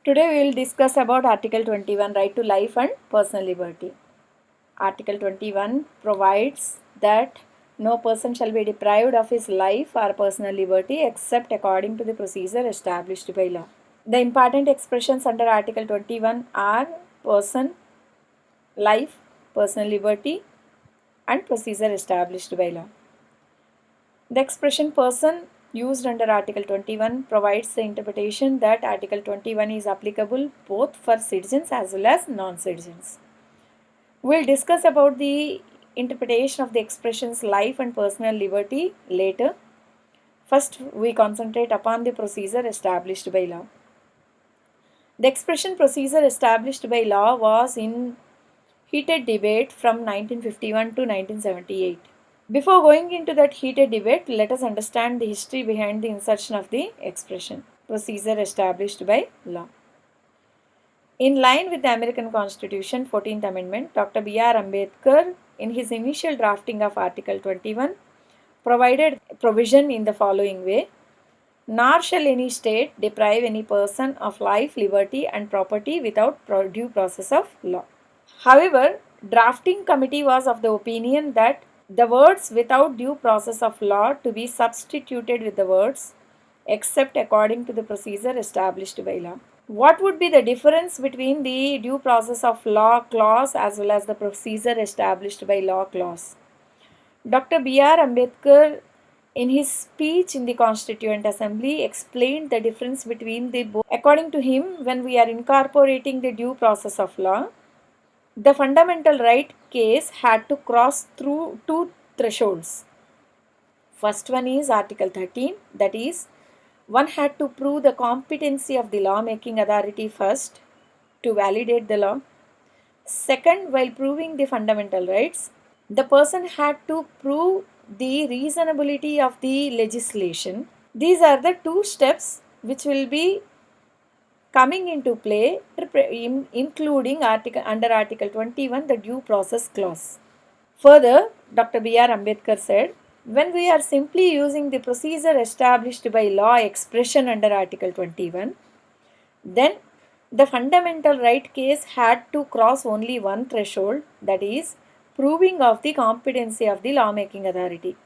Today we will discuss about Article 21, right to life and personal liberty. Article 21 provides that no person shall be deprived of his life or personal liberty except according to the procedure established by law. The important expressions under Article 21 are person, life, personal liberty and procedure established by law. The expression person used under Article 21 provides the interpretation that Article 21 is applicable both for citizens as well as non-citizens. We'll discuss about the interpretation of the expressions life and personal liberty later. First, we concentrate upon the procedure established by law. The expression procedure established by law was in heated debate from 1951 to 1978. Before going into that heated debate, let us understand the history behind the insertion of the expression procedure established by law. In line with the American Constitution 14th Amendment, Dr. B.R. Ambedkar, in his initial drafting of Article 21, provided provision in the following way: nor shall any state deprive any person of life, liberty, and property without due process of law. However, drafting committee was of the opinion that the words without due process of law to be substituted with the words except according to the procedure established by law. What would be the difference between the due process of law clause as well as the procedure established by law clause? Dr. B.R. Ambedkar, in his speech in the Constituent Assembly, explained the difference between the both. According to him, when we are incorporating the due process of law, the fundamental right case had to cross through two thresholds. First one is Article 13, that is, one had to prove the competency of the lawmaking authority first to validate the law. Second, while proving the fundamental rights, the person had to prove the reasonability of the legislation. These are the two steps which will be coming into play, including under Article 21, the due process clause. Further, Dr. B.R. Ambedkar said, when we are simply using the procedure established by law expression under Article 21, then the fundamental right case had to cross only one threshold, that is, proving of the competency of the lawmaking authority.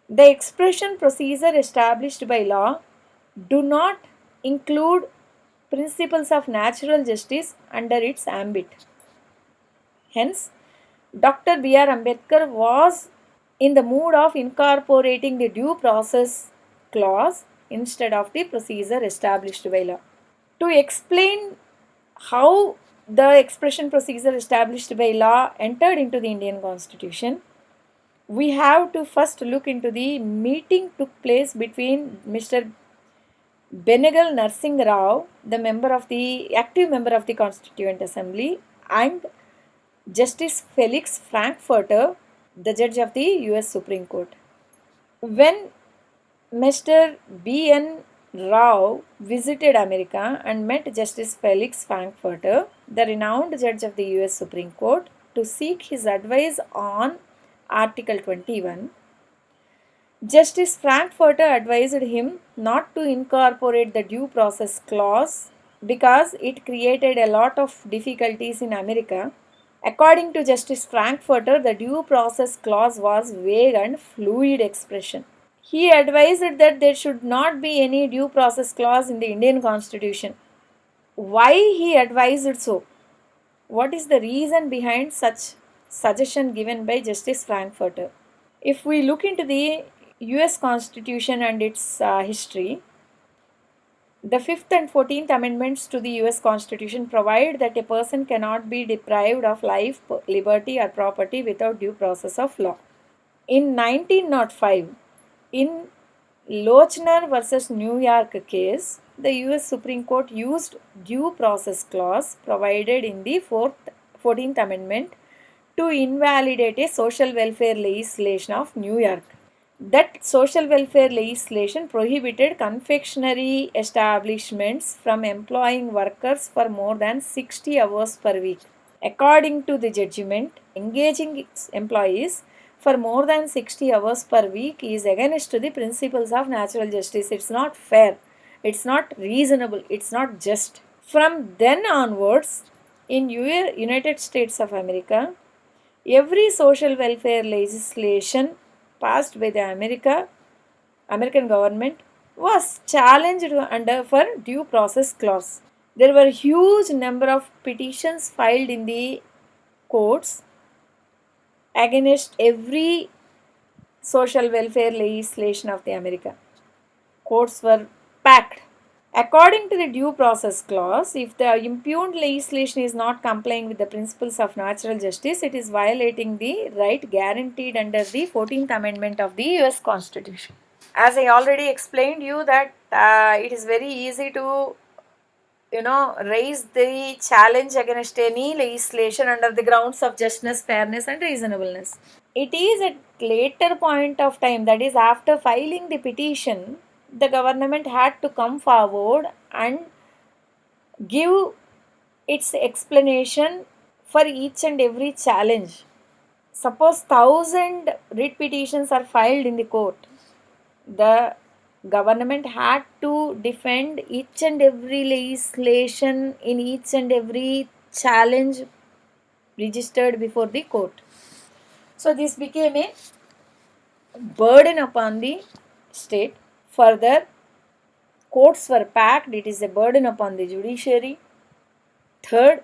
The expression procedure established by law do not include principles of natural justice under its ambit. Hence, Dr. B.R. Ambedkar was in the mood of incorporating the due process clause instead of the procedure established by law. To explain how the expression procedure established by law entered into the Indian Constitution, we have to first look into the meeting took place between Mr. Benegal Narsingh Rao, the active member of the Constituent Assembly, and Justice Felix Frankfurter, the judge of the US Supreme Court. When Mr. B.N. Rao visited America and met Justice Felix Frankfurter, the renowned judge of the US Supreme Court, to seek his advice on Article 21, Justice Frankfurter advised him not to incorporate the due process clause because it created a lot of difficulties in America. According to Justice Frankfurter, the due process clause was vague and fluid expression. He advised that there should not be any due process clause in the Indian Constitution. Why he advised so? What is the reason behind such suggestion given by Justice Frankfurter? If we look into the US Constitution and its history, the 5th and 14th Amendments to the US Constitution provide that a person cannot be deprived of life, liberty, or property without due process of law. In 1905, in Lochner versus New York case, the US Supreme Court used due process clause provided in the 14th Amendment to invalidate a social welfare legislation of New York. That social welfare legislation prohibited confectionery establishments from employing workers for more than 60 hours per week. According to the judgment, engaging its employees for more than 60 hours per week is against the principles of natural justice. It's not fair. it's not reasonable, it's not just. From then onwards, in United States of America, every social welfare legislation passed by the American government was challenged under for due process clause. There were huge number of petitions filed in the courts against every social welfare legislation of the America. Courts were packed. According to the due process clause, if the impugned legislation is not complying with the principles of natural justice, it is violating the right guaranteed under the 14th Amendment of the US Constitution. As I already explained you that it is very easy to raise the challenge against any legislation under the grounds of justness, fairness and reasonableness. It is at later point of time, that is after filing the petition, the government had to come forward and give its explanation for each and every challenge. Suppose 1,000 writ petitions are filed in the court, the government had to defend each and every legislation in each and every challenge registered before the court. So this became a burden upon the state. Further, courts were packed, it is a burden upon the judiciary. Third,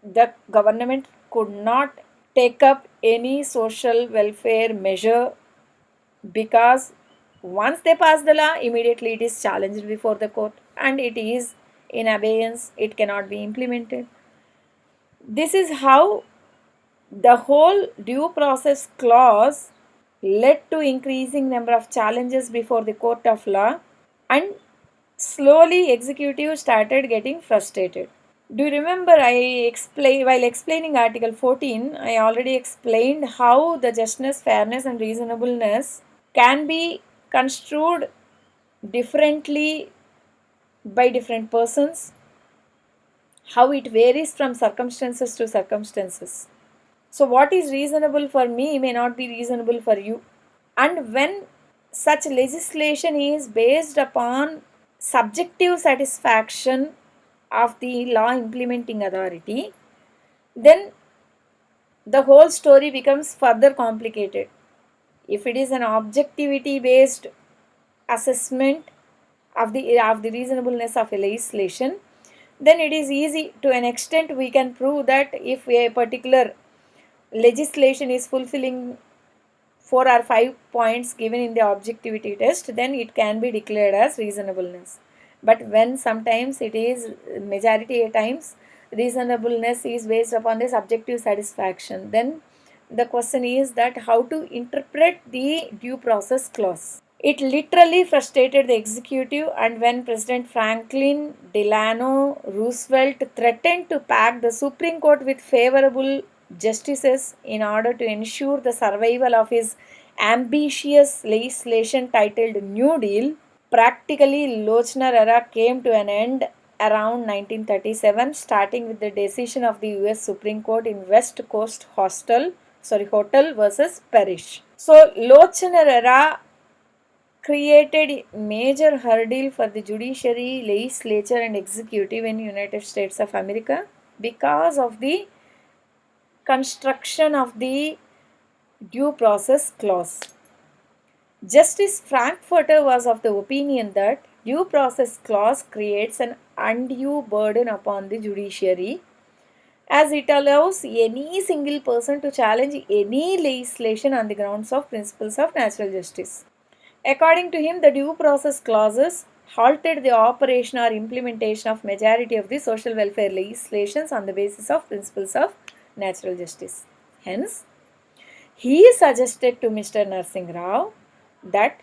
the government could not take up any social welfare measure because once they pass the law, immediately it is challenged before the court and it is in abeyance, it cannot be implemented. This is how the whole due process clause led to increasing number of challenges before the court of law, and slowly executive started getting frustrated. Do you remember while explaining Article 14, I already explained how the justness, fairness and reasonableness can be construed differently by different persons, how it varies from circumstances to circumstances. So what is reasonable for me may not be reasonable for you. And when such legislation is based upon subjective satisfaction of the law implementing authority, then the whole story becomes further complicated. If it is an objectivity based assessment of the reasonableness of a legislation, then it is easy to an extent. We can prove that if a particular legislation is fulfilling 4 or 5 points given in the objectivity test, then it can be declared as reasonableness. But when sometimes it is majority at times reasonableness is based upon the subjective satisfaction, then the question is that how to interpret the due process clause. It literally frustrated the executive, and when President Franklin Delano Roosevelt threatened to pack the Supreme Court with favorable justices in order to ensure the survival of his ambitious legislation titled New Deal, practically Lochner era came to an end around 1937, starting with the decision of the US Supreme Court in West Coast Hotel versus Parrish. So Lochner era created major hurdle for the judiciary, legislature and executive in United States of America because of the construction of the due process clause. Justice Frankfurter was of the opinion that due process clause creates an undue burden upon the judiciary, as it allows any single person to challenge any legislation on the grounds of principles of natural justice. According to him, the due process clauses halted the operation or implementation of majority of the social welfare legislations on the basis of principles of natural justice. Hence, he suggested to Mr. Narsingh Rao that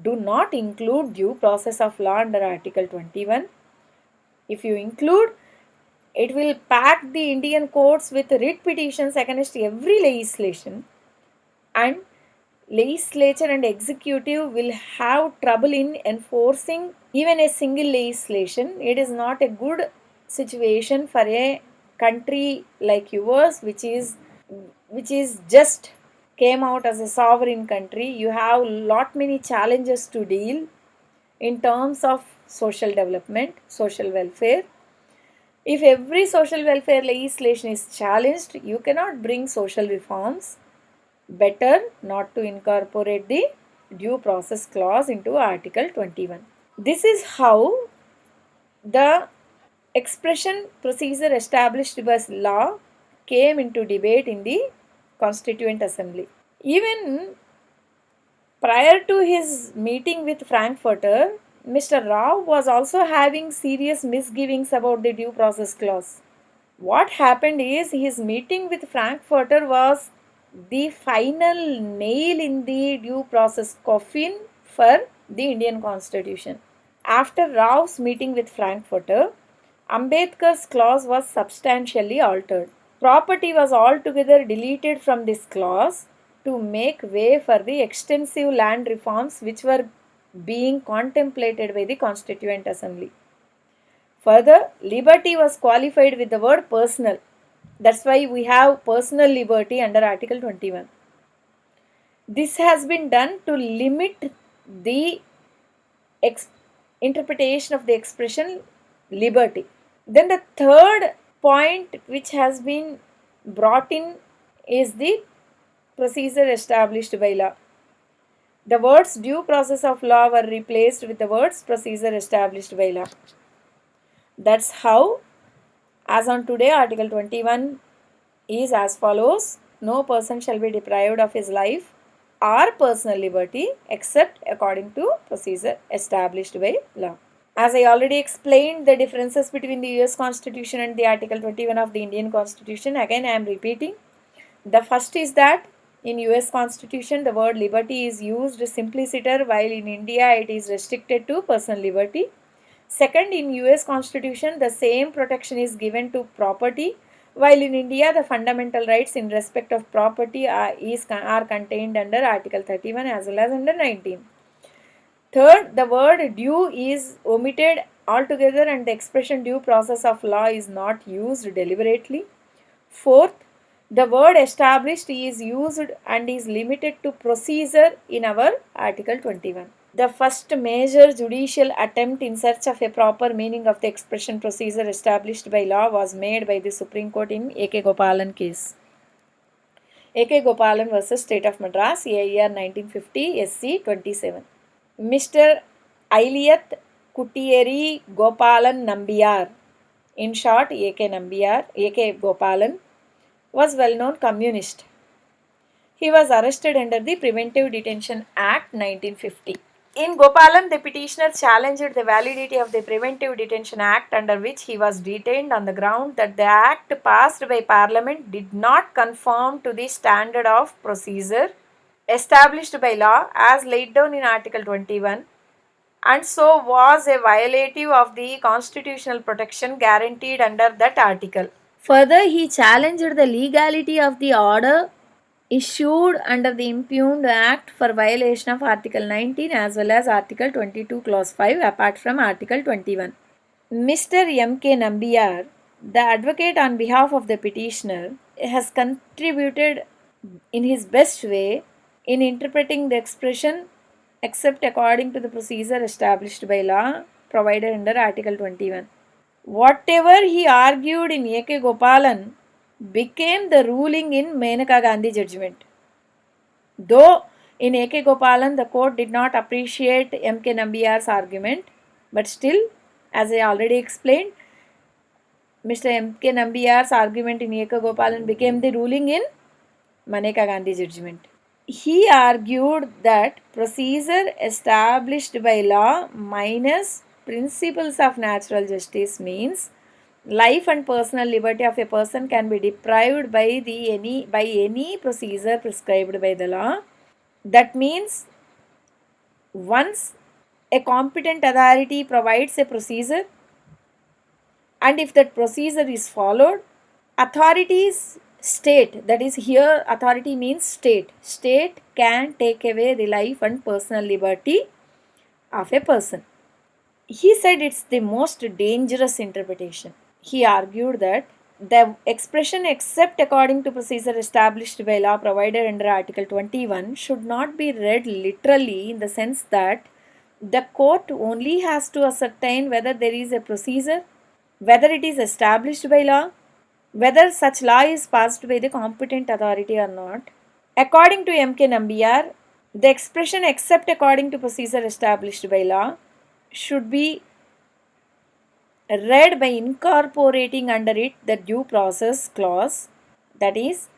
do not include due process of law under Article 21. If you include, it will pack the Indian courts with writ petitions against every legislation, and legislature and executive will have trouble in enforcing even a single legislation. It is not a good situation for a country like yours, which is just came out as a sovereign country. You have lot many challenges to deal in terms of social development, social welfare. If every social welfare legislation is challenged, you cannot bring social reforms. Better not to incorporate the due process clause into Article 21. This is how the expression procedure established by law came into debate in the Constituent Assembly. Even prior to his meeting with Frankfurter, Mr. Rao was also having serious misgivings about the due process clause. What happened is his meeting with Frankfurter was the final nail in the due process coffin for the Indian Constitution. After Rao's meeting with Frankfurter, Ambedkar's clause was substantially altered. Property was altogether deleted from this clause to make way for the extensive land reforms which were being contemplated by the Constituent Assembly. Further, liberty was qualified with the word personal. That's why we have personal liberty under Article 21. This has been done to limit the interpretation of the expression liberty. Then the third point which has been brought in is the procedure established by law. The words due process of law were replaced with the words procedure established by law. That's how, as on today, Article 21 is as follows: no person shall be deprived of his life or personal liberty except according to procedure established by law. As I already explained the differences between the US Constitution and the Article 21 of the Indian Constitution, again I am repeating. The first is that in US Constitution the word liberty is used simpliciter, while in India it is restricted to personal liberty. Second, in US Constitution the same protection is given to property, while in India the fundamental rights in respect of property are contained under Article 31 as well as under 19. Third, the word due is omitted altogether and the expression due process of law is not used deliberately. Fourth, the word established is used and is limited to procedure in our Article 21. The first major judicial attempt in search of a proper meaning of the expression procedure established by law was made by the Supreme Court in A.K. Gopalan case. A.K. Gopalan versus State of Madras, AIR 1950, SC 27. Mr. Iliath Kuttieri Gopalan Nambiar, in short A.K. Nambiar, A.K. Gopalan, was well-known communist. He was arrested under the Preventive Detention Act 1950. In Gopalan, the petitioner challenged the validity of the Preventive Detention Act under which he was detained on the ground that the act passed by Parliament did not conform to the standard of procedure established by law as laid down in Article 21 and so was a violative of the constitutional protection guaranteed under that article. Further, he challenged the legality of the order issued under the Impugned Act for violation of Article 19 as well as Article 22 Clause 5 apart from Article 21. Mr. M.K. Nambiar, the advocate on behalf of the petitioner, has contributed in his best way in interpreting the expression except according to the procedure established by law provided under Article 21. Whatever he argued in A.K. Gopalan became the ruling in Menaka Gandhi judgment. Though in A.K. Gopalan the court did not appreciate M.K. Nambiar's argument, but still, as I already explained, Mr. M.K. Nambiar's argument in A.K. Gopalan became the ruling in Maneka Gandhi judgment. He argued that procedure established by law minus principles of natural justice means life and personal liberty of a person can be deprived by any procedure prescribed by the law. That means once a competent authority provides a procedure and if that procedure is followed, authorities state, that is here authority means state can take away the life and personal liberty of a person. He said it's the most dangerous interpretation. He argued that the expression except according to procedure established by law provided under Article 21 should not be read literally in the sense that The court only has to ascertain whether there is a procedure, whether it is established by law, whether such law is passed by the competent authority or not. According to M.K. Nambiar, the expression except according to procedure established by law should be read by incorporating under it the due process clause, that is,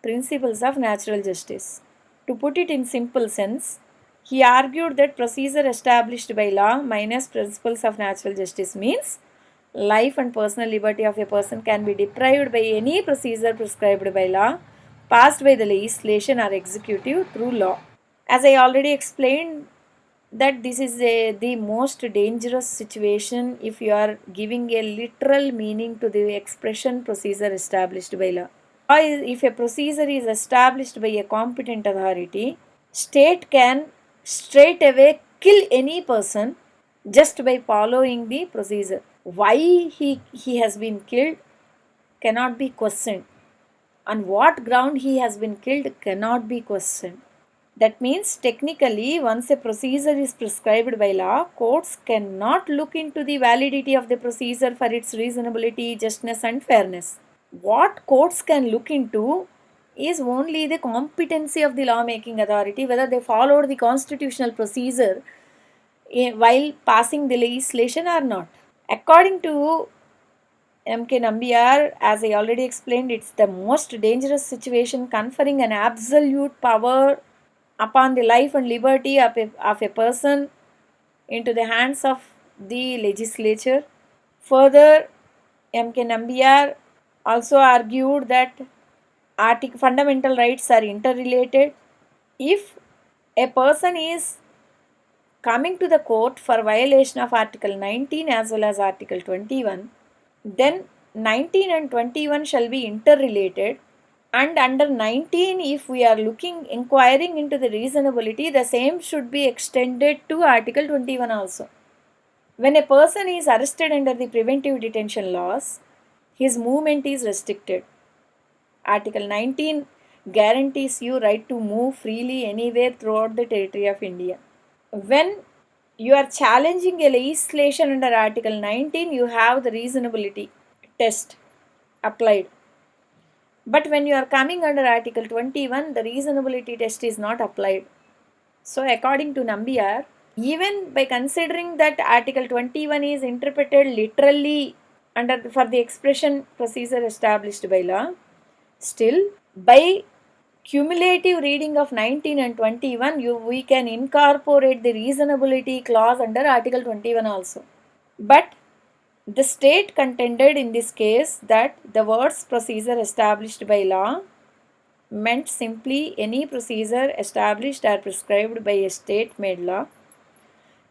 principles of natural justice. To put it in simple sense, he argued that procedure established by law minus principles of natural justice means life and personal liberty of a person can be deprived by any procedure prescribed by law, passed by the legislation or executive through law. As I already explained, that this is the most dangerous situation if you are giving a literal meaning to the expression procedure established by law. If a procedure is established by a competent authority, state can straight away kill any person just by following the procedure. Why he has been killed cannot be questioned. On what ground he has been killed cannot be questioned. That means technically, once a procedure is prescribed by law, courts cannot look into the validity of the procedure for its reasonability, justness, and fairness. What courts can look into is only the competency of the lawmaking authority, whether they followed the constitutional procedure while passing the legislation or not. According to M.K. Nambiar, as I already explained, it's the most dangerous situation, conferring an absolute power upon the life and liberty of a person into the hands of the legislature. Further, M.K. Nambiar also argued that fundamental rights are interrelated. If a person is coming to the court for violation of Article 19 as well as Article 21, then 19 and 21 shall be interrelated, and under 19, if we are inquiring into the reasonability, the same should be extended to Article 21 also. When a person is arrested under the preventive detention laws, his movement is restricted. Article 19 guarantees you right to move freely anywhere throughout the territory of India. When you are challenging a legislation under Article 19, you have the reasonability test applied. But when you are coming under Article 21, the reasonability test is not applied. So according to Nambiar, even by considering that Article 21 is interpreted literally for the expression procedure established by law, still by cumulative reading of 19 and 21, we can incorporate the reasonability clause under Article 21 also. But the state contended in this case that the words procedure established by law meant simply any procedure established or prescribed by a state made law.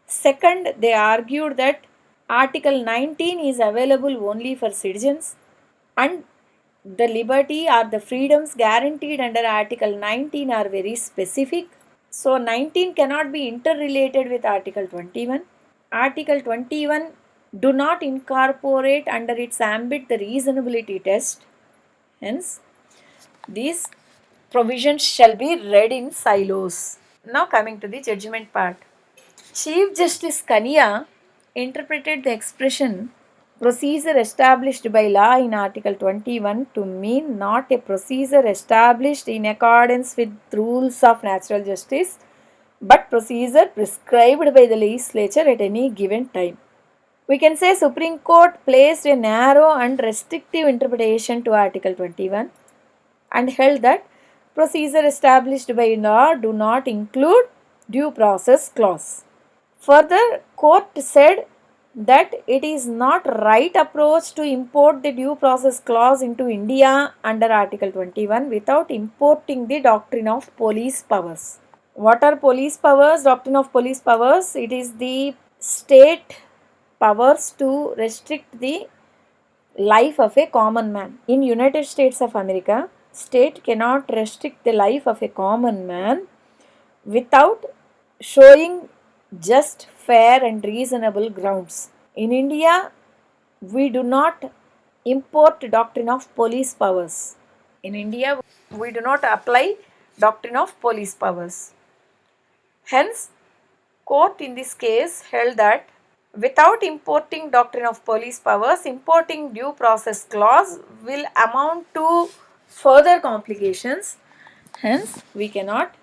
Second, they argued that Article 19 is available only for citizens, and the liberty or the freedoms guaranteed under Article 19 are very specific. So 19 cannot be interrelated with Article 21. Article 21 do not incorporate under its ambit the reasonability test. Hence, these provisions shall be read in silos. Now coming to the judgment part. Chief Justice Kania interpreted the expression procedure established by law in Article 21 to mean not a procedure established in accordance with rules of natural justice, but procedure prescribed by the legislature at any given time. We can say Supreme Court placed a narrow and restrictive interpretation to Article 21 and held that procedure established by law do not include due process clause. Further, court said that it is not right approach to import the due process clause into India under Article 21 without importing the doctrine of police powers. What are police powers? Doctrine of police powers. It is the state powers to restrict the life of a common man. In United States of America, state cannot restrict the life of a common man without showing just, fair and reasonable grounds. In India, we do not import doctrine of police powers. In India, we do not apply doctrine of police powers. Hence, Court in this case held that without importing doctrine of police powers, importing due process clause will amount to further complications. Hence, we cannot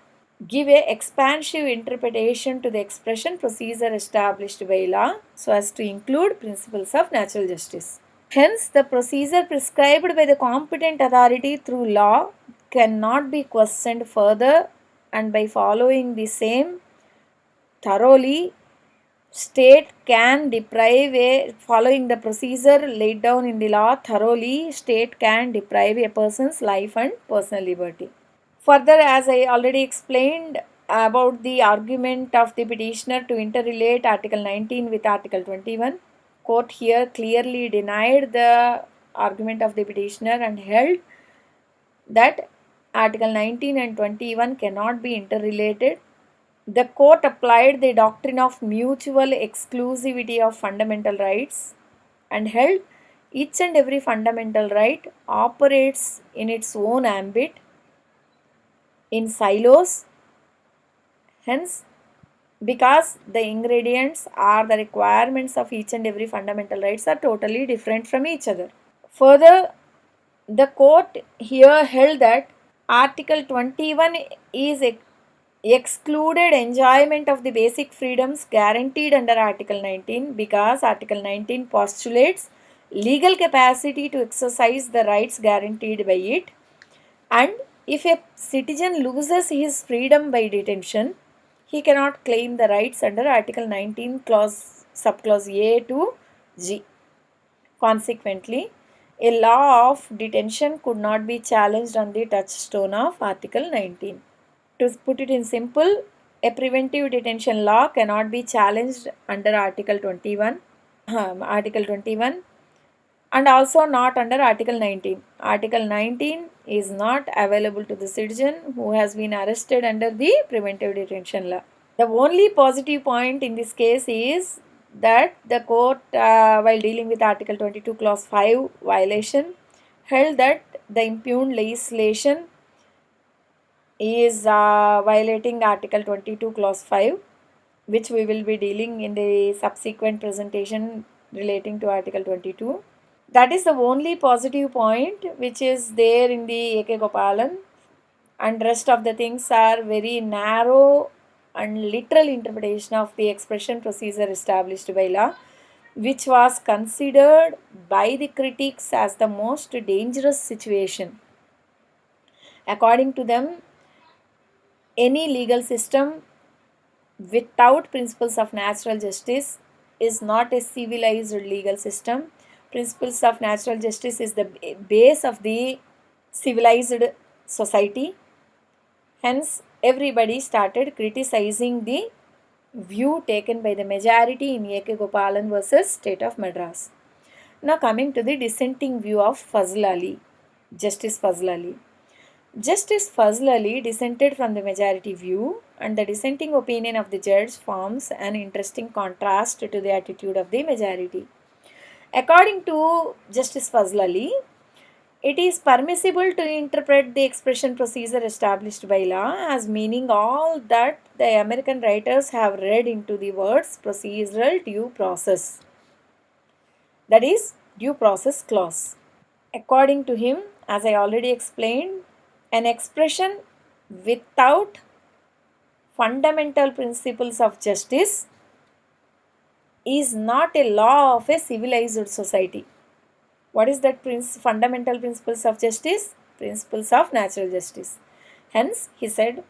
give a expansive interpretation to the expression procedure established by law so as to include principles of natural justice. Hence, the procedure prescribed by the competent authority through law cannot be questioned further, and by following the same thoroughly, state can deprive following the procedure laid down in the law thoroughly, state can deprive a person's life and personal liberty. Further, as I already explained about the argument of the petitioner to interrelate Article 19 with Article 21, court here clearly denied the argument of the petitioner and held that Article 19 and 21 cannot be interrelated. The court applied the doctrine of mutual exclusivity of fundamental rights and held each and every fundamental right operates in its own ambit in silos. Hence, because the ingredients or the requirements of each and every fundamental rights are totally different from each other. Further, the court here held that Article 21 is excluded enjoyment of the basic freedoms guaranteed under Article 19 because Article 19 postulates legal capacity to exercise the rights guaranteed by it, and if a citizen loses his freedom by detention, he cannot claim the rights under Article 19 subclause A to G. Consequently, a law of detention could not be challenged on the touchstone of Article 19. To put it in simple, a preventive detention law cannot be challenged under Article 21, and also not under Article 19. Article 19 is not available to the citizen who has been arrested under the preventive detention law. The only positive point in this case is that the court, while dealing with Article 22 Clause 5 violation, held that the impugned legislation is violating Article 22 Clause 5, which we will be dealing in the subsequent presentation relating to Article 22. That is the only positive point which is there in the A.K. Gopalan, and rest of the things are very narrow and literal interpretation of the expression procedure established by law, which was considered by the critics as the most dangerous situation. According to them, any legal system without principles of natural justice is not a civilized legal system. Principles of natural justice is the base of the civilized society. Hence, everybody started criticizing the view taken by the majority in A.K. Gopalan versus State of Madras. Now coming to the dissenting view of Fazl Ali, Justice Fazl Ali. Justice Fazl Ali dissented from the majority view, and the dissenting opinion of the judge forms an interesting contrast to the attitude of the majority. According to Justice Fazl Ali, it is permissible to interpret the expression procedure established by law as meaning all that the American writers have read into the words procedural due process, that is, due process clause. According to him, as I already explained, an expression without fundamental principles of justice is not a law of a civilized society. What is that fundamental principles of justice? Principles of natural justice. Hence, he said,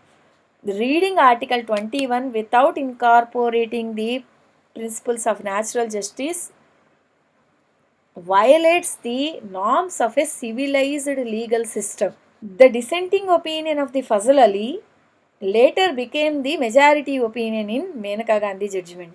reading Article 21 without incorporating the principles of natural justice violates the norms of a civilized legal system. The dissenting opinion of the Fazl Ali later became the majority opinion in Menaka Gandhi judgment.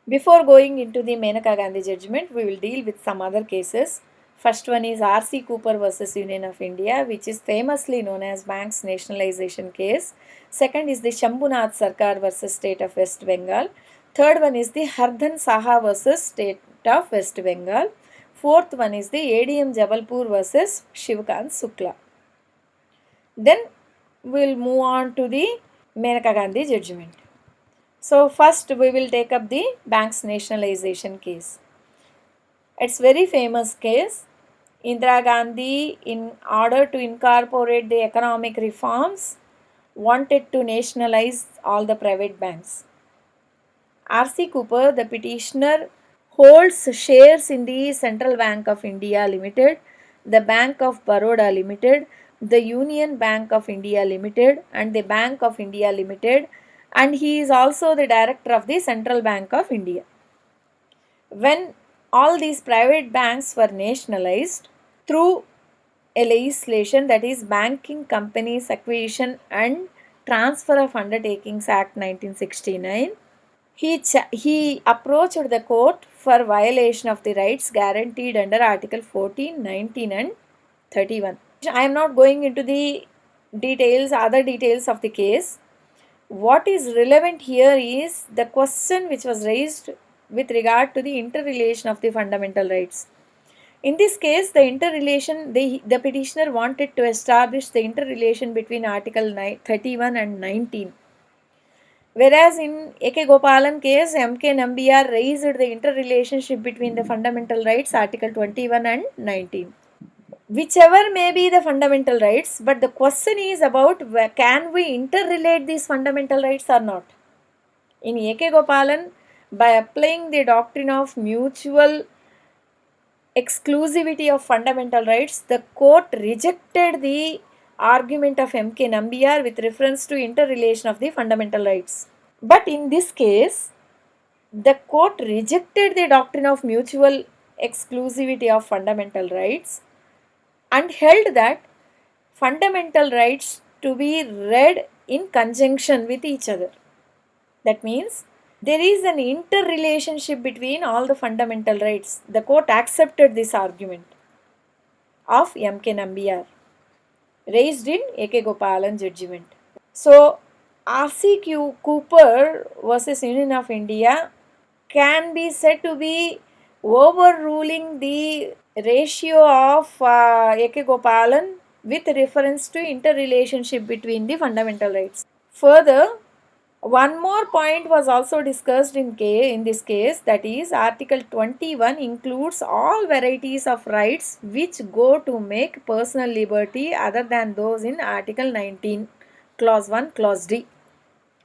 Before going into the Menaka Gandhi judgment, we will deal with some other cases. First one is R.C. Cooper versus Union of India, which is famously known as Banks nationalization case. Second is the Shambhunath Sarkar versus State of West Bengal. Third one is the Hardhan Saha versus State of West Bengal. Fourth one is the ADM Jabalpur versus Shivkant Sukla. Then we will move on to the Menaka Gandhi judgment. So first we will take up the banks nationalization case. It's very famous case. Indira Gandhi, in order to incorporate the economic reforms, wanted to nationalize all the private banks. R.C. Cooper, the petitioner, holds shares in the Central Bank of India Limited, the Bank of Baroda Limited, the Union Bank of India Limited, and the Bank of India Limited, and he is also the director of the Central Bank of India. When all these private banks were nationalized through a legislation, that is Banking Companies Acquisition and Transfer of Undertakings Act 1969, he approached the court for violation of the rights guaranteed under Article 14, 19 and 31. I am not going into the other details of the case. What is relevant here is the question which was raised with regard to the interrelation of the fundamental rights. In this case, the petitioner wanted to establish the interrelation between Article 31 and 19. Whereas in A.K. Gopalan case, M.K. Nambiar raised the interrelationship between the fundamental rights, Article 21 and 19. Whichever may be the fundamental rights, but the question is about can we interrelate these fundamental rights or not. In A.K. Gopalan, by applying the doctrine of mutual exclusivity of fundamental rights, the court rejected the argument of M.K. Nambiar with reference to interrelation of the fundamental rights. But in this case, the court rejected the doctrine of mutual exclusivity of fundamental rights and held that fundamental rights to be read in conjunction with each other. That means there is an interrelationship between all the fundamental rights. The court accepted this argument of M.K. Nambiar raised in A.K. Gopalan judgment. So, R.C. Cooper versus Union of India can be said to be overruling the ratio of A.K. Gopalan with reference to interrelationship between the fundamental rights. Further, one more point was also discussed in this case, that is Article 21 includes all varieties of rights which go to make personal liberty other than those in Article 19 Clause 1 Clause D.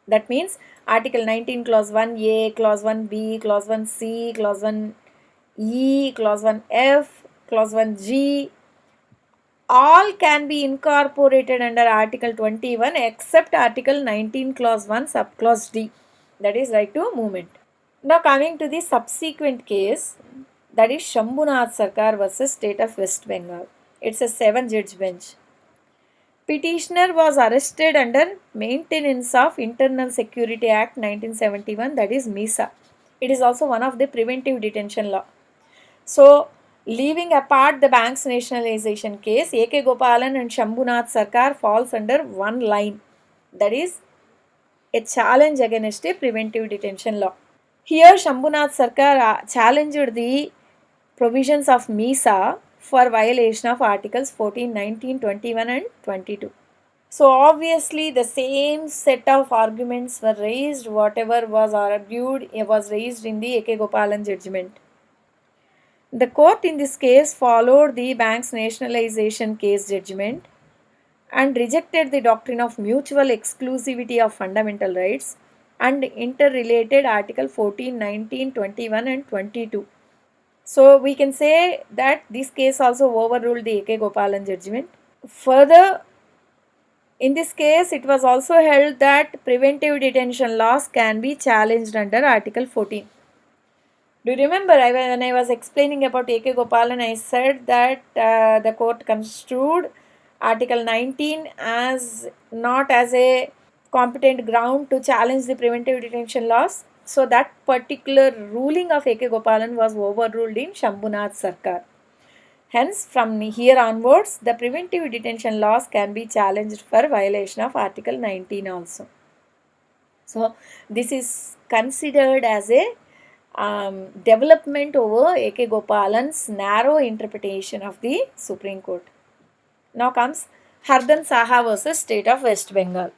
That means Article 19 Clause 1A, Clause 1B, Clause 1C, Clause 1E, Clause 1F, Clause 1G, all can be incorporated under Article 21 except Article 19 Clause 1 Subclause D, that is right to movement. Now coming to the subsequent case, that is Shambhunath Sarkar versus State of West Bengal. It's a 7-judge bench. Petitioner was arrested under Maintenance of Internal Security Act 1971, that is MISA. It is also one of the preventive detention law. So, leaving apart the bank's nationalization case, A.K. Gopalan and Shambhunath Sarkar falls under one line, that is a challenge against a preventive detention law. Here Shambhunath Sarkar challenged the provisions of MISA for violation of Articles 14, 19, 21 and 22. So obviously the same set of arguments were raised, whatever was argued was raised in the A.K. Gopalan judgment. The court in this case followed the bank's nationalization case judgment and rejected the doctrine of mutual exclusivity of fundamental rights and interrelated Article 14, 19, 21 and 22. So we can say that this case also overruled the A.K. Gopalan judgment. Further, in this case, it was also held that preventive detention laws can be challenged under Article 14. Do you remember when I was explaining about A.K. Gopalan, I said that the court construed Article 19 as not as a competent ground to challenge the preventive detention laws. So that particular ruling of A.K. Gopalan was overruled in Shambhunath Sarkar. Hence, from here onwards, the preventive detention laws can be challenged for violation of Article 19 also. So, this is considered as a development over A.K. Gopalan's narrow interpretation of the Supreme Court. Now comes Hardan Saha versus State of West Bengal.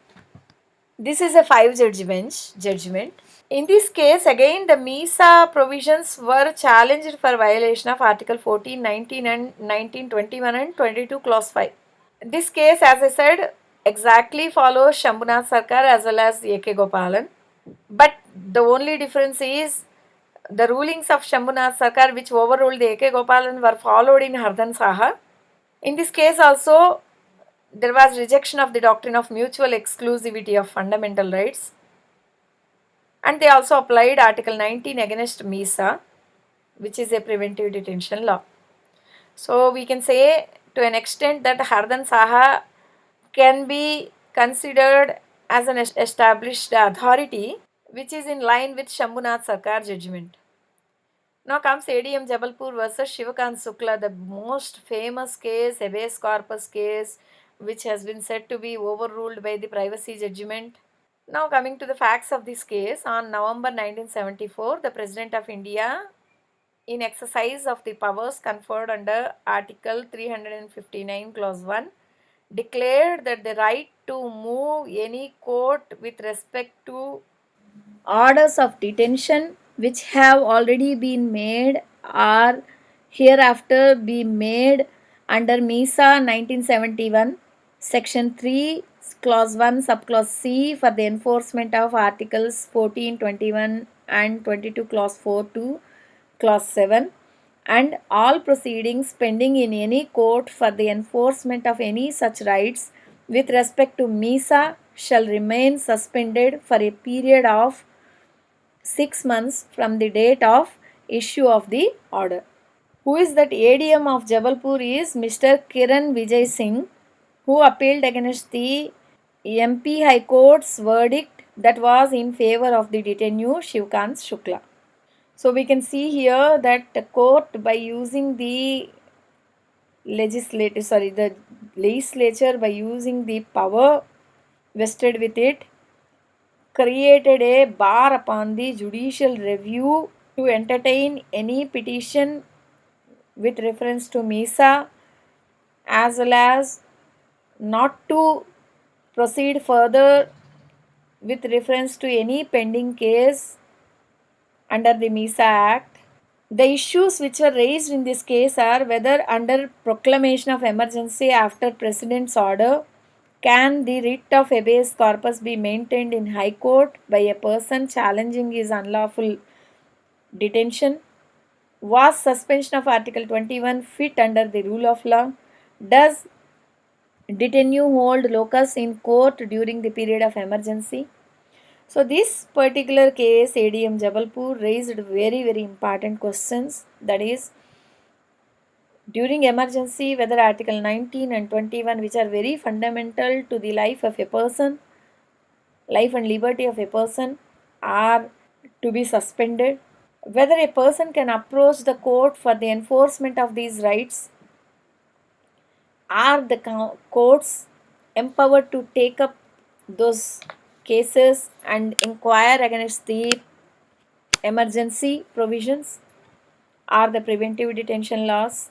This is a 5-judge bench judgment. In this case, again, the MISA provisions were challenged for violation of Article 14, 19, and 19, 21, and 22, Clause 5. This case, as I said, exactly follows Shambhunath Sarkar as well as A.K. Gopalan. But the only difference is the rulings of Shambhunath Sarkar, which overruled the A.K. Gopalan, were followed in Hardhan Saha. In this case also, there was rejection of the doctrine of mutual exclusivity of fundamental rights. And they also applied Article 19 against MISA, which is a preventive detention law. So we can say to an extent that Hardhan Saha can be considered as an established authority which is in line with Shambhunath Sarkar judgment. Now comes ADM Jabalpur versus Shivakant Sukla, the most famous case, habeas corpus case, which has been said to be overruled by the privacy judgment. Now coming to the facts of this case, on November 1974, the President of India, in exercise of the powers conferred under Article 359 Clause 1, declared that the right to move any court with respect to orders of detention which have already been made or hereafter be made under MISA 1971 Section 3 Clause 1 Subclause C for the enforcement of Articles 14, 21 and 22 Clause 4 to Clause 7, and all proceedings pending in any court for the enforcement of any such rights with respect to MISA shall remain suspended for a period of 6 months from the date of issue of the order. Who is that ADM of Jabalpur is Mr. Kiran Vijay Singh, who appealed against the MP High Court's verdict that was in favor of the detainee Shivkant Shukla. So we can see here that the court, by using the legislature by using the power vested with it, created a bar upon the judicial review to entertain any petition with reference to MISA, as well as not to proceed further with reference to any pending case under the MISA Act. The issues which were raised in this case are whether under proclamation of emergency after President's order, can the writ of habeas corpus be maintained in High Court by a person challenging his unlawful detention? Was suspension of Article 21 fit under the rule of law? Does detainee hold locus in court during the period of emergency? So this particular case, ADM Jabalpur, raised very important questions, that is, during emergency, whether Article 19 and 21, which are very fundamental to the life of a person, life and liberty of a person, are to be suspended, whether a person can approach the court for the enforcement of these rights, are the courts empowered to take up those cases and inquire against the emergency provisions, are the preventive detention laws.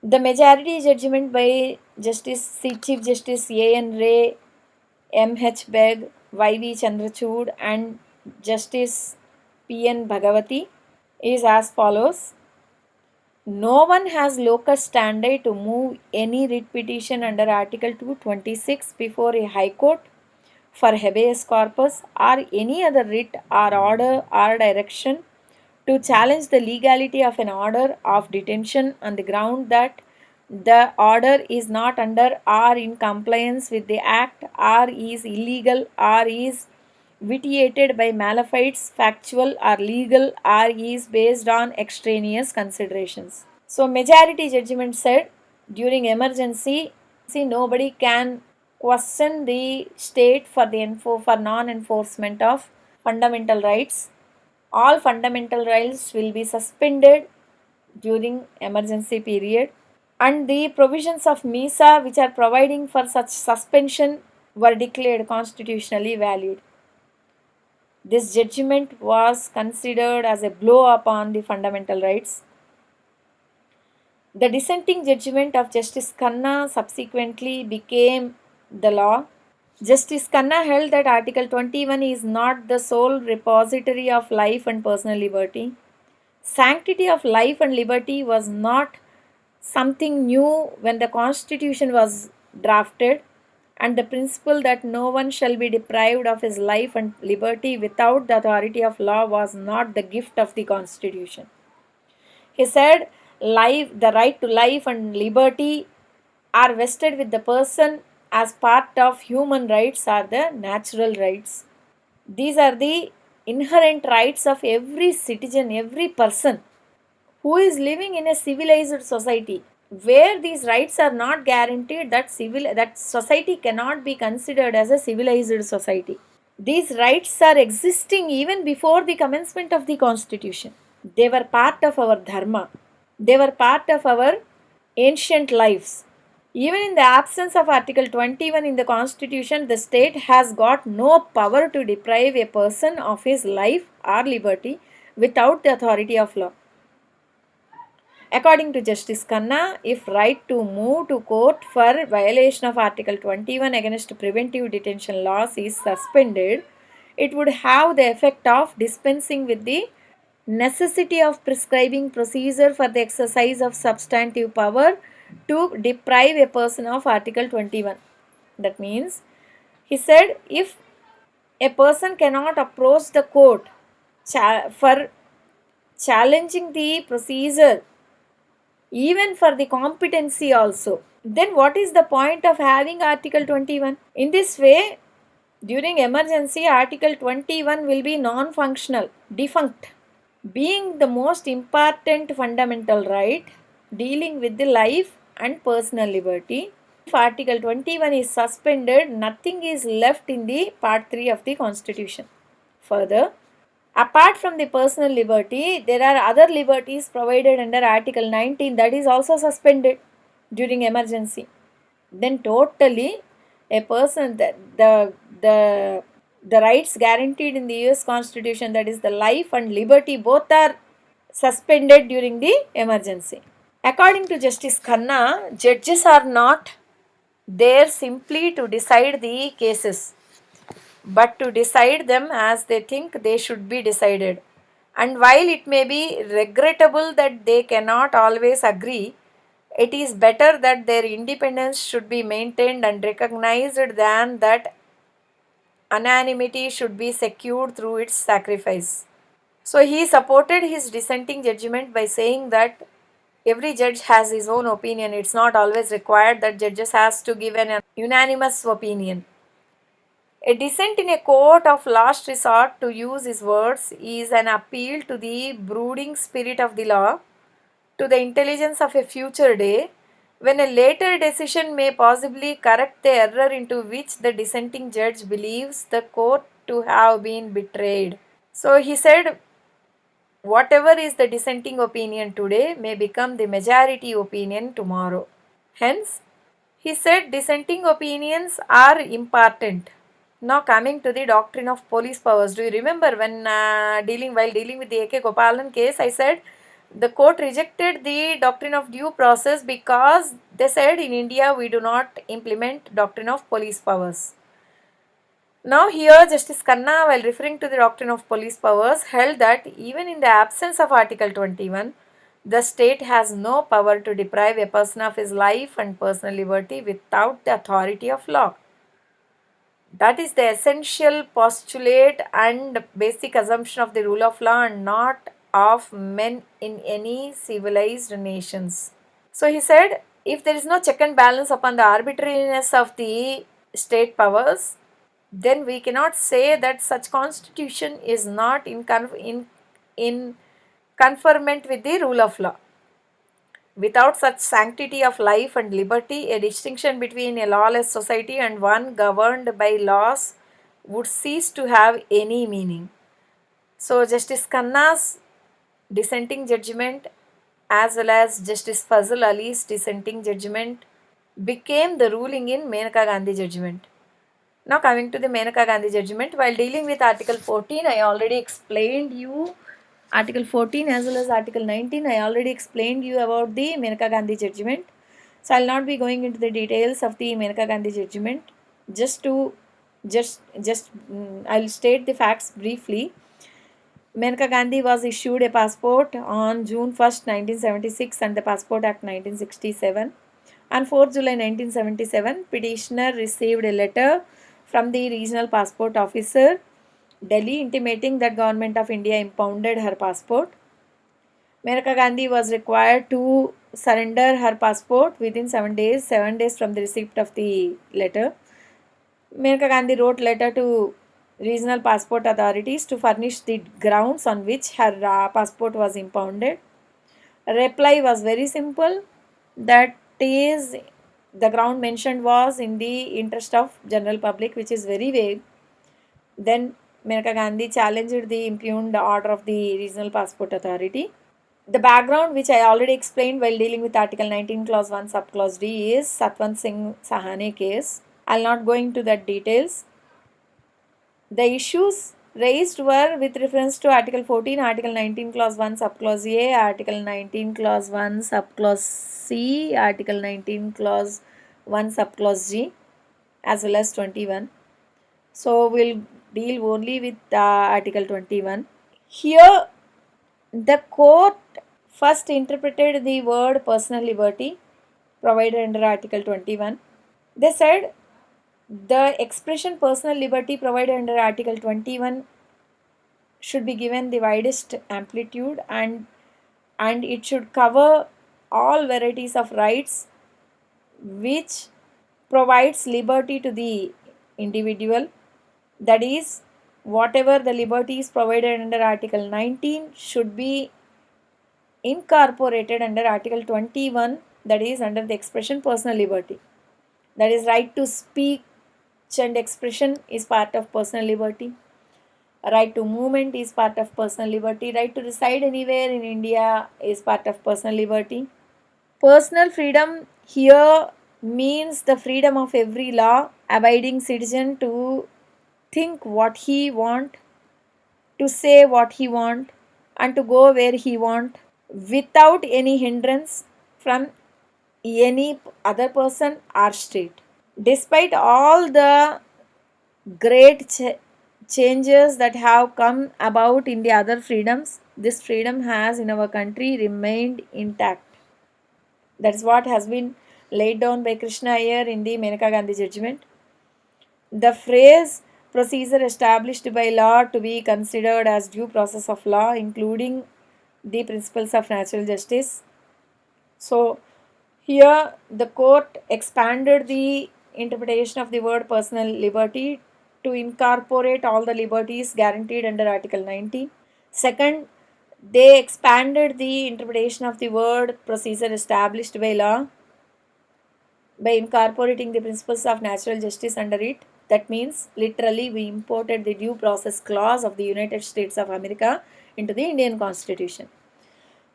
The majority judgment by Chief Justice A.N. Ray, M.H. Beg, Y.V. Chandrachud and Justice P.N. Bhagavati is as follows. No one has locus standi to move any writ petition under Article 226 before a High Court for habeas corpus or any other writ or order or direction to challenge the legality of an order of detention on the ground that the order is not under or in compliance with the Act or is illegal or is vitiated by malefides, factual or legal, or is based on extraneous considerations. So majority judgment said during emergency, nobody can question the state for non-enforcement of fundamental rights. All fundamental rights will be suspended during emergency period, and the provisions of MISA which are providing for such suspension were declared constitutionally valid. This judgment was considered as a blow upon the fundamental rights. The dissenting judgment of Justice Khanna subsequently became the law. Justice Khanna held that Article 21 is not the sole repository of life and personal liberty. Sanctity of life and liberty was not something new when the Constitution was drafted, and the principle that no one shall be deprived of his life and liberty without the authority of law was not the gift of the Constitution. He said, the right to life and liberty are vested with the person as part of human rights are the natural rights. These are the inherent rights of every citizen, every person who is living in a civilized society. Where these rights are not guaranteed, that society cannot be considered as a civilized society. These rights are existing even before the commencement of the constitution. They were part of our dharma. They were part of our ancient lives. Even in the absence of Article 21 in the Constitution, the state has got no power to deprive a person of his life or liberty without the authority of law. According to Justice Khanna, if right to move to court for violation of Article 21 against preventive detention laws is suspended, it would have the effect of dispensing with the necessity of prescribing procedure for the exercise of substantive power to deprive a person of Article 21. That means, he said, if a person cannot approach the court for challenging the procedure, even for the competency also, then what is the point of having Article 21? In this way, during emergency, Article 21 will be non-functional, defunct, being the most important fundamental right dealing with the life and personal liberty. If Article 21 is suspended, nothing is left in the Part 3 of the Constitution. Further, apart from the personal liberty, there are other liberties provided under Article 19 that is also suspended during emergency. Then totally a person, the rights guaranteed in the US Constitution, that is the life and liberty, both are suspended during the emergency. According to Justice Khanna, judges are not there simply to decide the cases, but to decide them as they think they should be decided. And while it may be regrettable that they cannot always agree, it is better that their independence should be maintained and recognized than that anonymity should be secured through its sacrifice. So he supported his dissenting judgment by saying that every judge has his own opinion. It's not always required that judges has to give an unanimous opinion. A dissent in a court of last resort, to use his words, is an appeal to the brooding spirit of the law, to the intelligence of a future day, when a later decision may possibly correct the error into which the dissenting judge believes the court to have been betrayed. So he said, whatever is the dissenting opinion today may become the majority opinion tomorrow. Hence, he said dissenting opinions are important. Now coming to the doctrine of police powers. Do you remember when while dealing with the A.K. Gopalan case, I said the court rejected the doctrine of due process because they said in India we do not implement doctrine of police powers. Now here Justice Khanna, while referring to the doctrine of police powers, held that even in the absence of Article 21, the state has no power to deprive a person of his life and personal liberty without the authority of law. That is the essential postulate and basic assumption of the rule of law and not of men in any civilized nations. So he said, if there is no check and balance upon the arbitrariness of the state powers, then we cannot say that such constitution is not in conformant with the rule of law. Without such sanctity of life and liberty, a distinction between a lawless society and one governed by laws would cease to have any meaning. So Justice Khanna's dissenting judgment as well as Justice Fazl Ali's dissenting judgment became the ruling in Menaka Gandhi judgment. Now coming to the Menaka Gandhi judgment, while dealing with Article 14, I already explained you Article 14 as well as Article 19, I already explained you about the Menaka Gandhi judgment. So I will not be going into the details of the Menaka Gandhi judgment. Just to I'll state the facts briefly. Maneka Gandhi was issued a passport on June 1st, 1976 and the Passport Act 1967. On 4th July 1977, petitioner received a letter from the regional passport officer, Delhi, intimating that Government of India impounded her passport. Maneka Gandhi was required to surrender her passport within 7 days from the receipt of the letter. Maneka Gandhi wrote letter to regional passport authorities to furnish the grounds on which her passport was impounded. Reply was very simple, that is, the ground mentioned was in the interest of general public, which is very vague. Then Maneka Gandhi challenged the impugned order of the regional passport authority. The background, which I already explained while dealing with Article 19, Clause 1, Subclause D, is Satwant Singh Sahani case. I'll not go into that details. The issues raised were with reference to Article 14, Article 19, Clause 1, Subclause A, Article 19, Clause 1, Subclause C, Article 19, Clause 1, Subclause G, as well as 21. So we'll deal only with Article 21. Here, the court first interpreted the word personal liberty provided under Article 21. They said the expression personal liberty provided under Article 21 should be given the widest amplitude, and it should cover all varieties of rights which provides liberty to the individual. That is, whatever the liberties provided under Article 19 should be incorporated under Article 21, that is under the expression personal liberty. That is, right to speech and expression is part of personal liberty. Right to movement is part of personal liberty. Right to reside anywhere in India is part of personal liberty. Personal freedom here means the freedom of every law abiding citizen to think what he want, to say what he want, and to go where he want without any hindrance from any other person or state. Despite all the great changes that have come about in the other freedoms, this freedom has in our country remained intact. That's what has been laid down by Krishna Iyer in the Maneka Gandhi judgment. The phrase procedure established by law to be considered as due process of law, including the principles of natural justice. So, here the court expanded the interpretation of the word personal liberty to incorporate all the liberties guaranteed under Article 19. Second, they expanded the interpretation of the word procedure established by law by incorporating the principles of natural justice under it. That means, literally, we imported the due process clause of the United States of America into the Indian Constitution.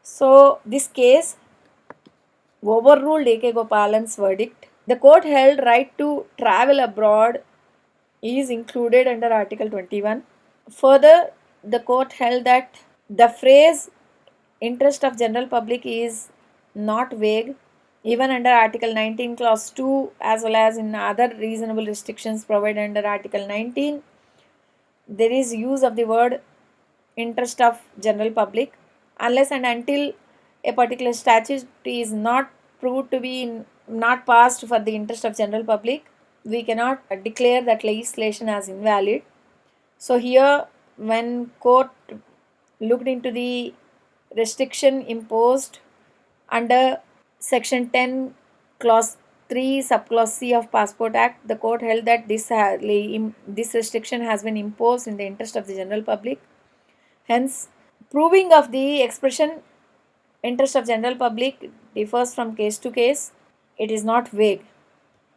So, this case overruled A.K. Gopalan's verdict. The court held right to travel abroad is included under Article 21. Further, the court held that the phrase interest of general public is not vague. Even under Article 19, Clause 2, as well as in other reasonable restrictions provided under Article 19, there is use of the word interest of general public. Unless and until a particular statute is not proved to be not passed for the interest of general public, we cannot declare that legislation as invalid. So here, when court looked into the restriction imposed under Section 10, Clause 3, Subclause C of Passport Act, the court held that this restriction has been imposed in the interest of the general public. Hence, proving of the expression interest of general public differs from case to case. It is not vague.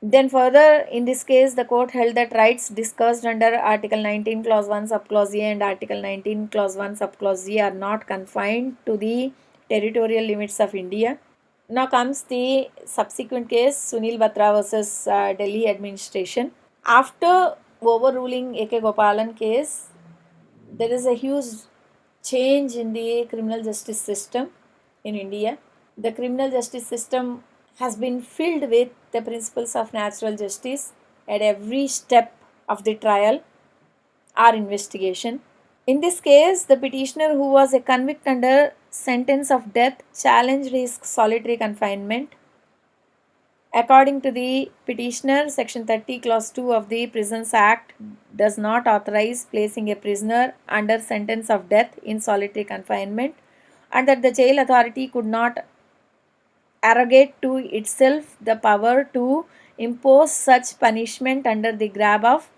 Then further, in this case, the court held that rights discussed under Article 19, Clause 1, Subclause A and Article 19, Clause 1, Subclause Z are not confined to the territorial limits of India. Now comes the subsequent case, Sunil Batra versus Delhi administration. After overruling A.K. Gopalan case, there is a huge change in the criminal justice system in India. The criminal justice system has been filled with the principles of natural justice at every step of the trial or investigation. In this case, the petitioner, who was a convict under sentence of death, challenged his solitary confinement. According to the petitioner, Section 30, Clause 2 of the Prisons Act does not authorize placing a prisoner under sentence of death in solitary confinement, and that the jail authority could not arrogate to itself the power to impose such punishment under the grab of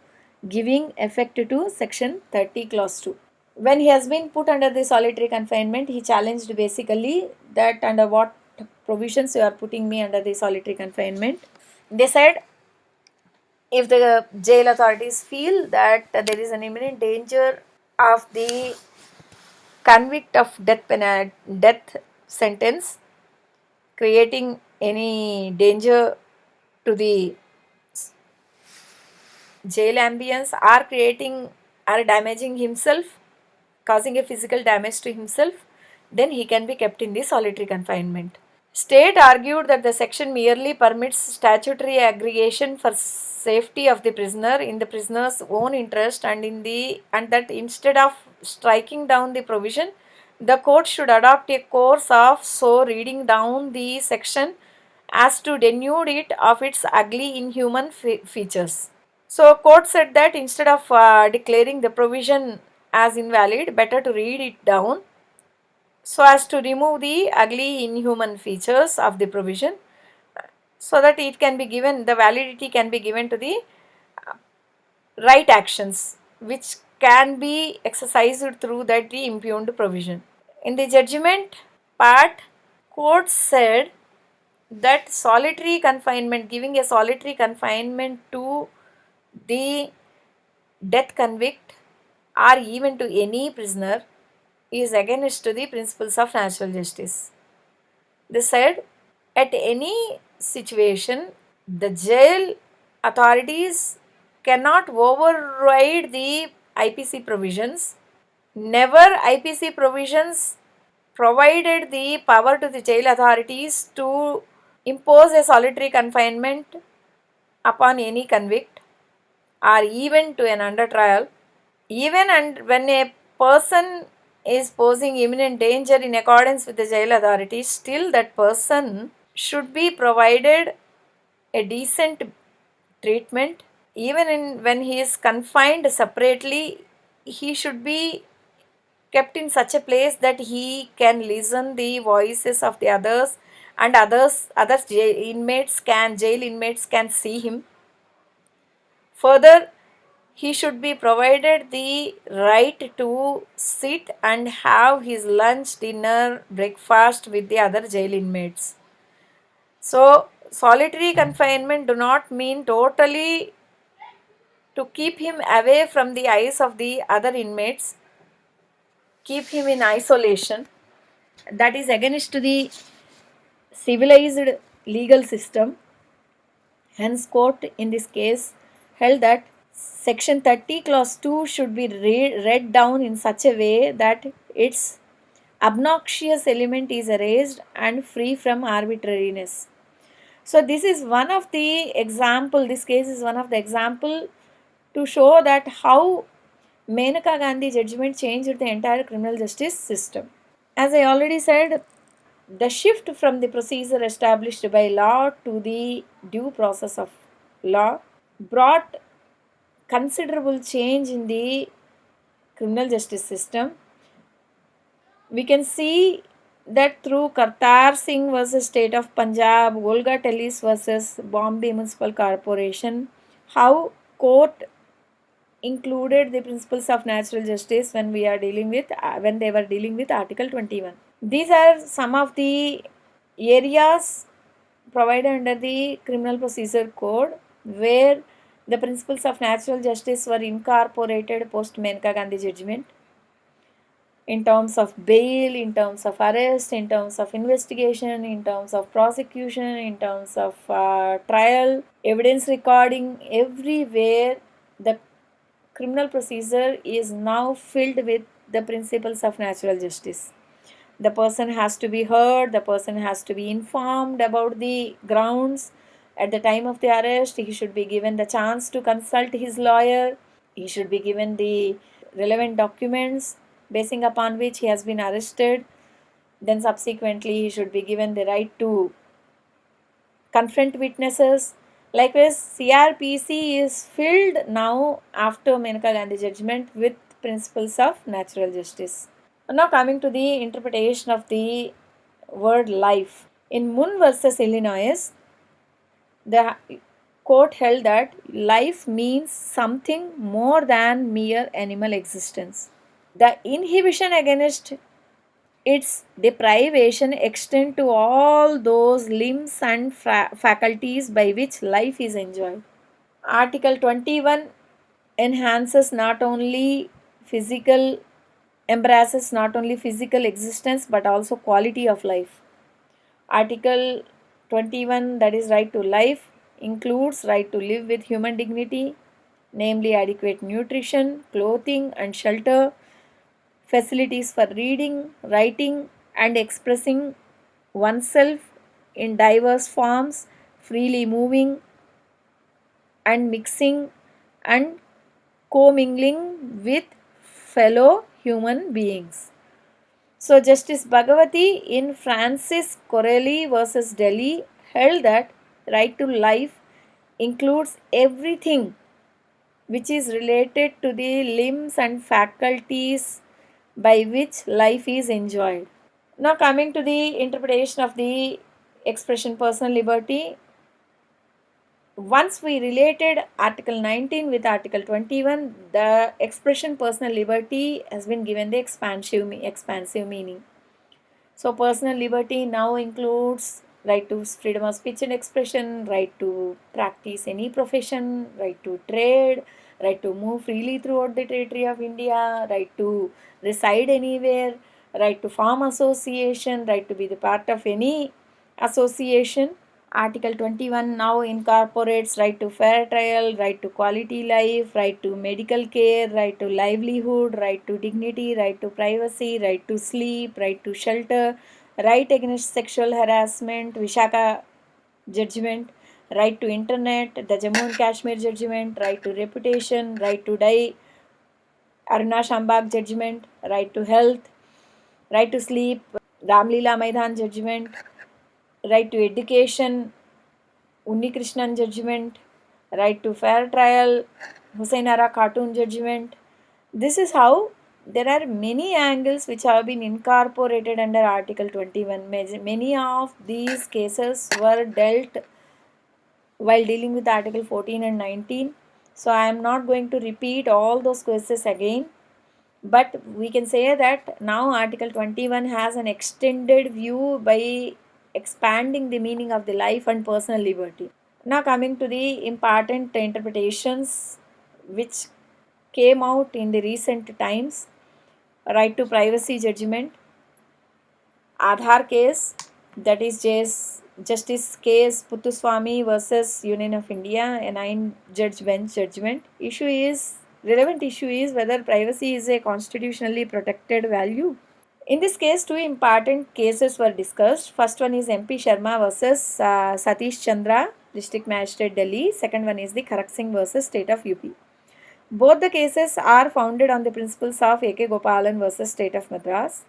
giving effect to Section 30, Clause 2. When he has been put under the solitary confinement, he challenged basically that under what provisions you are putting me under the solitary confinement. They said if the jail authorities feel that there is an imminent danger of the convict of death sentence creating any danger to the jail ambience or creating or damaging himself, causing a physical damage to himself, then he can be kept in the solitary confinement. State argued that the section merely permits statutory aggregation for safety of the prisoner in the prisoner's own interest, and that instead of striking down the provision, the court should adopt a course of so reading down the section as to denude it of its ugly inhuman features. So court said that instead of declaring the provision as invalid, better to read it down so as to remove the ugly inhuman features of the provision, so that it can be given, the validity can be given to the right actions which can be exercised through that the impugned provision. In the judgment part, court said that solitary confinement, giving a solitary confinement to the death convict or even to any prisoner is against the principles of natural justice. They said at any situation, the jail authorities cannot override the IPC provisions. Never IPC provisions provided the power to the jail authorities to impose a solitary confinement upon any convict or even to an under trial. Even and when a person is posing imminent danger in accordance with the jail authorities, still that person should be provided a decent treatment. Even when he is confined separately, he should be kept in such a place that he can listen the voices of the others, and other jail inmates can see him. Further, he should be provided the right to sit and have his lunch, dinner, breakfast with the other jail inmates. So, solitary confinement do not mean totally to keep him away from the eyes of the other inmates, keep him in isolation. That is against the civilized legal system. Hence, court in this case held that Section 30, Clause 2 should be read down in such a way that its obnoxious element is erased and free from arbitrariness. So, this is one of the example, this case is one of the example to show that how Menaka Gandhi judgment changed the entire criminal justice system. As I already said, the shift from the procedure established by law to the due process of law brought considerable change in the criminal justice system. We can see that through Kartar Singh versus State of Punjab, Volga Tellis versus Bombay Municipal Corporation, how court included the principles of natural justice when we are dealing with when they were dealing with Article 21. These are some of the areas provided under the Criminal Procedure Code where the principles of natural justice were incorporated post Menaka Gandhi judgment, in terms of bail, in terms of arrest, in terms of investigation, in terms of prosecution, in terms of trial, evidence recording. Everywhere the criminal procedure is now filled with the principles of natural justice. The person has to be heard, the person has to be informed about the grounds, At the time of the arrest, he should be given the chance to consult his lawyer. He should be given the relevant documents basing upon which he has been arrested. Then subsequently he should be given the right to confront witnesses. Likewise, CRPC is filled now after Menaka Gandhi judgment with principles of natural justice. Now coming to the interpretation of the word life. In Moon versus Illinois, the court held that life means something more than mere animal existence. The inhibition against its deprivation extend to all those limbs and faculties by which life is enjoyed. Article 21 enhances not only physical embraces not only physical existence but also quality of life. Article 21, that is right to life, includes right to live with human dignity, namely adequate nutrition, clothing and shelter, facilities for reading, writing, and expressing oneself in diverse forms, freely moving and mixing and commingling with fellow human beings. So, Justice Bhagavati in Francis Corelli versus Delhi held that right to life includes everything which is related to the limbs and faculties by which life is enjoyed. Now, coming to the interpretation of the expression personal liberty, once we related Article 19 with Article 21, the expression personal liberty has been given the expansive meaning. So, personal liberty now includes right to freedom of speech and expression, right to practice any profession, right to trade, right to move freely throughout the territory of India, right to reside anywhere, right to form association, right to be the part of any association. Article 21 now incorporates right to fair trial, right to quality life, right to medical care, right to livelihood, right to dignity, right to privacy, right to sleep, right to shelter, right against sexual harassment, Vishaka judgment, right to internet, the Jammu and Kashmir judgment, right to reputation, right to die, Aruna Shambhag judgment, right to health, right to sleep, Ramlila Maidan judgment, right to education, Unni Krishnan judgment, right to fair trial, Hussain Ara Khatun judgment. This is how there are many angles which have been incorporated under Article 21. Many of these cases were dealt while dealing with Article 14 and 19. So I am not going to repeat all those cases again. But we can say that now Article 21 has an extended view by expanding the meaning of the life and personal liberty. Now coming to the important interpretations which came out in the recent times. Right to privacy judgment, Aadhaar case, that is Justice K.S. Puttuswamy versus Union of India, a 9-judge bench judgment. Relevant issue is whether privacy is a constitutionally protected value. In this case, two important cases were discussed. First one is MP Sharma versus Satish Chandra, District Magistrate Delhi. Second one is the Kharak Singh versus State of UP. Both the cases are founded on the principles of A.K. Gopalan versus State of Madras.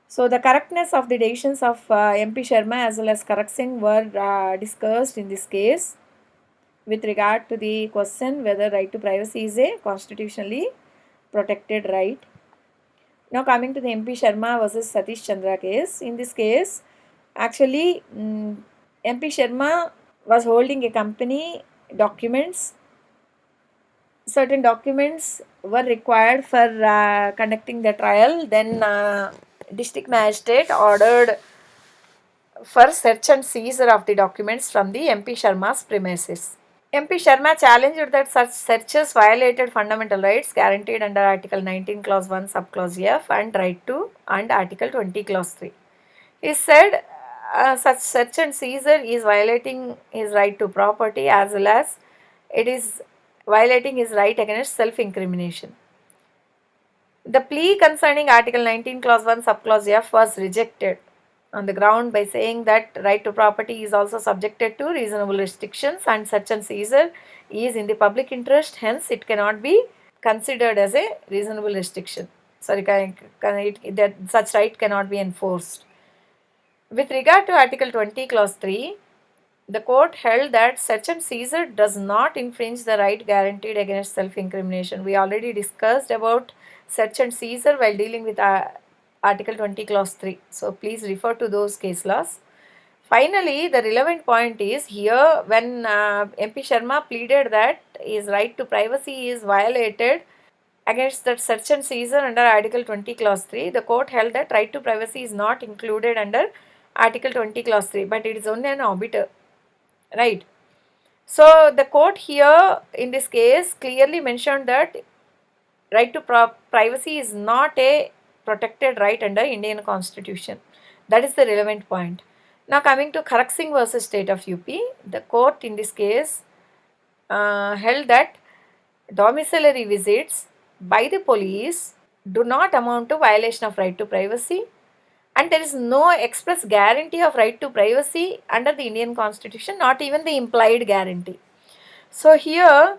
So, the correctness of the decisions of MP Sharma as well as Kharak Singh were discussed in this case with regard to the question whether right to privacy is a constitutionally protected right. Now coming to the MP Sharma versus Satish Chandra case. In this case, actually MP Sharma was holding a company documents. Certain documents were required for conducting the trial. Then district magistrate ordered for search and seizure of the documents from the MP Sharma's premises. MP Sharma challenged that such searches violated fundamental rights guaranteed under Article 19 Clause 1 Subclause F and Article 20 Clause 3. He said such search and seizure is violating his right to property as well as it is violating his right against self-incrimination. The plea concerning Article 19 Clause 1 Subclause F was rejected on the ground by saying that right to property is also subjected to reasonable restrictions and search and seizure is in the public interest, hence it cannot be considered as a reasonable restriction. Sorry, that such right cannot be enforced. With regard to Article 20, Clause 3, the court held that search and seizure does not infringe the right guaranteed against self-incrimination. We already discussed about search and seizure while dealing with Article 20, Clause 3. So please refer to those case laws. Finally, the relevant point is here when MP Sharma pleaded that his right to privacy is violated against that search and seizure under Article 20 Clause 3, the court held that right to privacy is not included under Article 20 Clause 3, but it is only an obiter, right? So the court here in this case clearly mentioned that right to privacy is not a protected right under Indian Constitution. That is the relevant point. Now coming to Kharak Singh versus State of UP, the court in this case held that domiciliary visits by the police do not amount to violation of right to privacy, and there is no express guarantee of right to privacy under the Indian Constitution, not even the implied guarantee. So here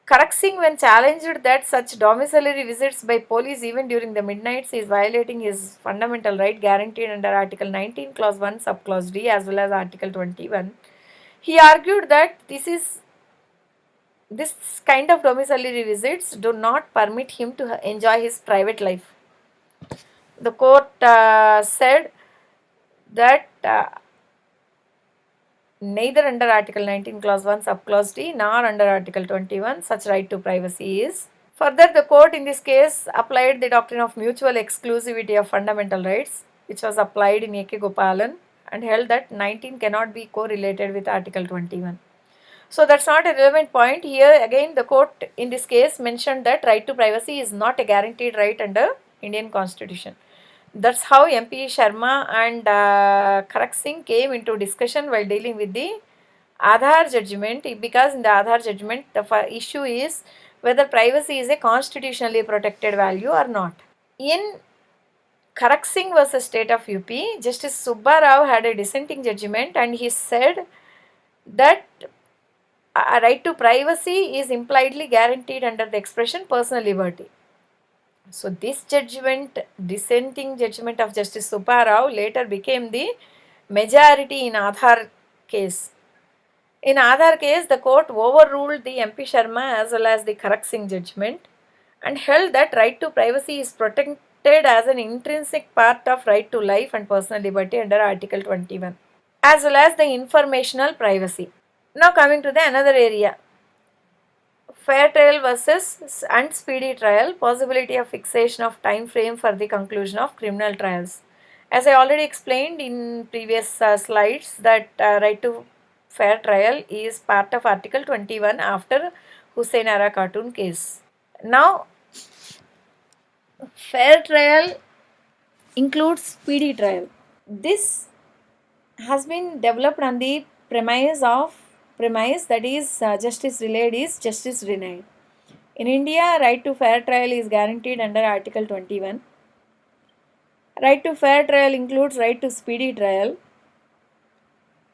Kharak Singh, when challenged that such domiciliary visits by police even during the midnights is violating his fundamental right guaranteed under Article 19 Clause 1 Subclause D as well as Article 21, he argued that this kind of domiciliary visits do not permit him to enjoy his private life. The court said that neither under Article 19 Clause 1 Subclause D nor under Article 21 such right to privacy is. Further, the court in this case applied the doctrine of mutual exclusivity of fundamental rights, which was applied in A.K. Gopalan, and held that 19 cannot be correlated with Article 21. So that's not a relevant point. Here again the court in this case mentioned that right to privacy is not a guaranteed right under Indian Constitution. That's how MP Sharma and Kharak Singh came into discussion while dealing with the Aadhaar judgment, because in the Aadhaar judgment the issue is whether privacy is a constitutionally protected value or not. In Kharak Singh versus State of UP, Justice Subba Rao had a dissenting judgment and he said that a right to privacy is impliedly guaranteed under the expression personal liberty. So this judgment, dissenting judgment of Justice Subba Rao later became the majority in Aadhaar case. In Aadhaar case, the court overruled the MP Sharma as well as the Kharak Singh judgment and held that right to privacy is protected as an intrinsic part of right to life and personal liberty under Article 21, as well as the informational privacy. Now coming to the another area, fair trial versus and speedy trial, possibility of fixation of time frame for the conclusion of criminal trials. As I already explained in previous slides that right to fair trial is part of Article 21 after Hussain Ara cartoon case. Now fair trial includes speedy trial. This has been developed on the premise that is justice delayed is justice denied. In India, right to fair trial is guaranteed under Article 21. Right to fair trial includes right to speedy trial.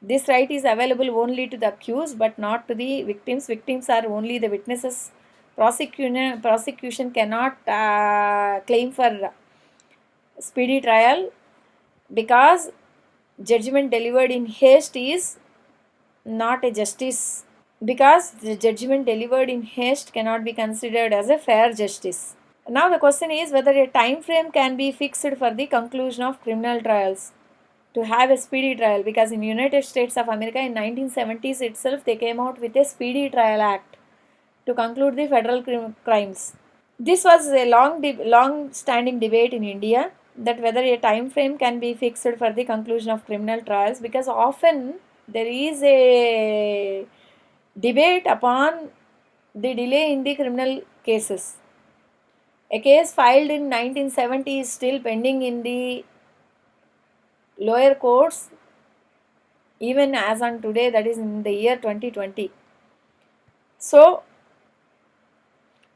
This right is available only to the accused but not to the victims. Victims are only the witnesses. Prosecution cannot claim for speedy trial because judgment delivered in haste is not a justice, because the judgment delivered in haste cannot be considered as a fair justice. Now the question is whether a time frame can be fixed for the conclusion of criminal trials to have a speedy trial, because in United States of America in 1970s itself they came out with a Speedy Trial Act to conclude the federal crimes. This was a long standing debate in India that whether a time frame can be fixed for the conclusion of criminal trials, because often there is a debate upon the delay in the criminal cases. A case filed in 1970 is still pending in the lower courts even as on today, that is in the year 2020. So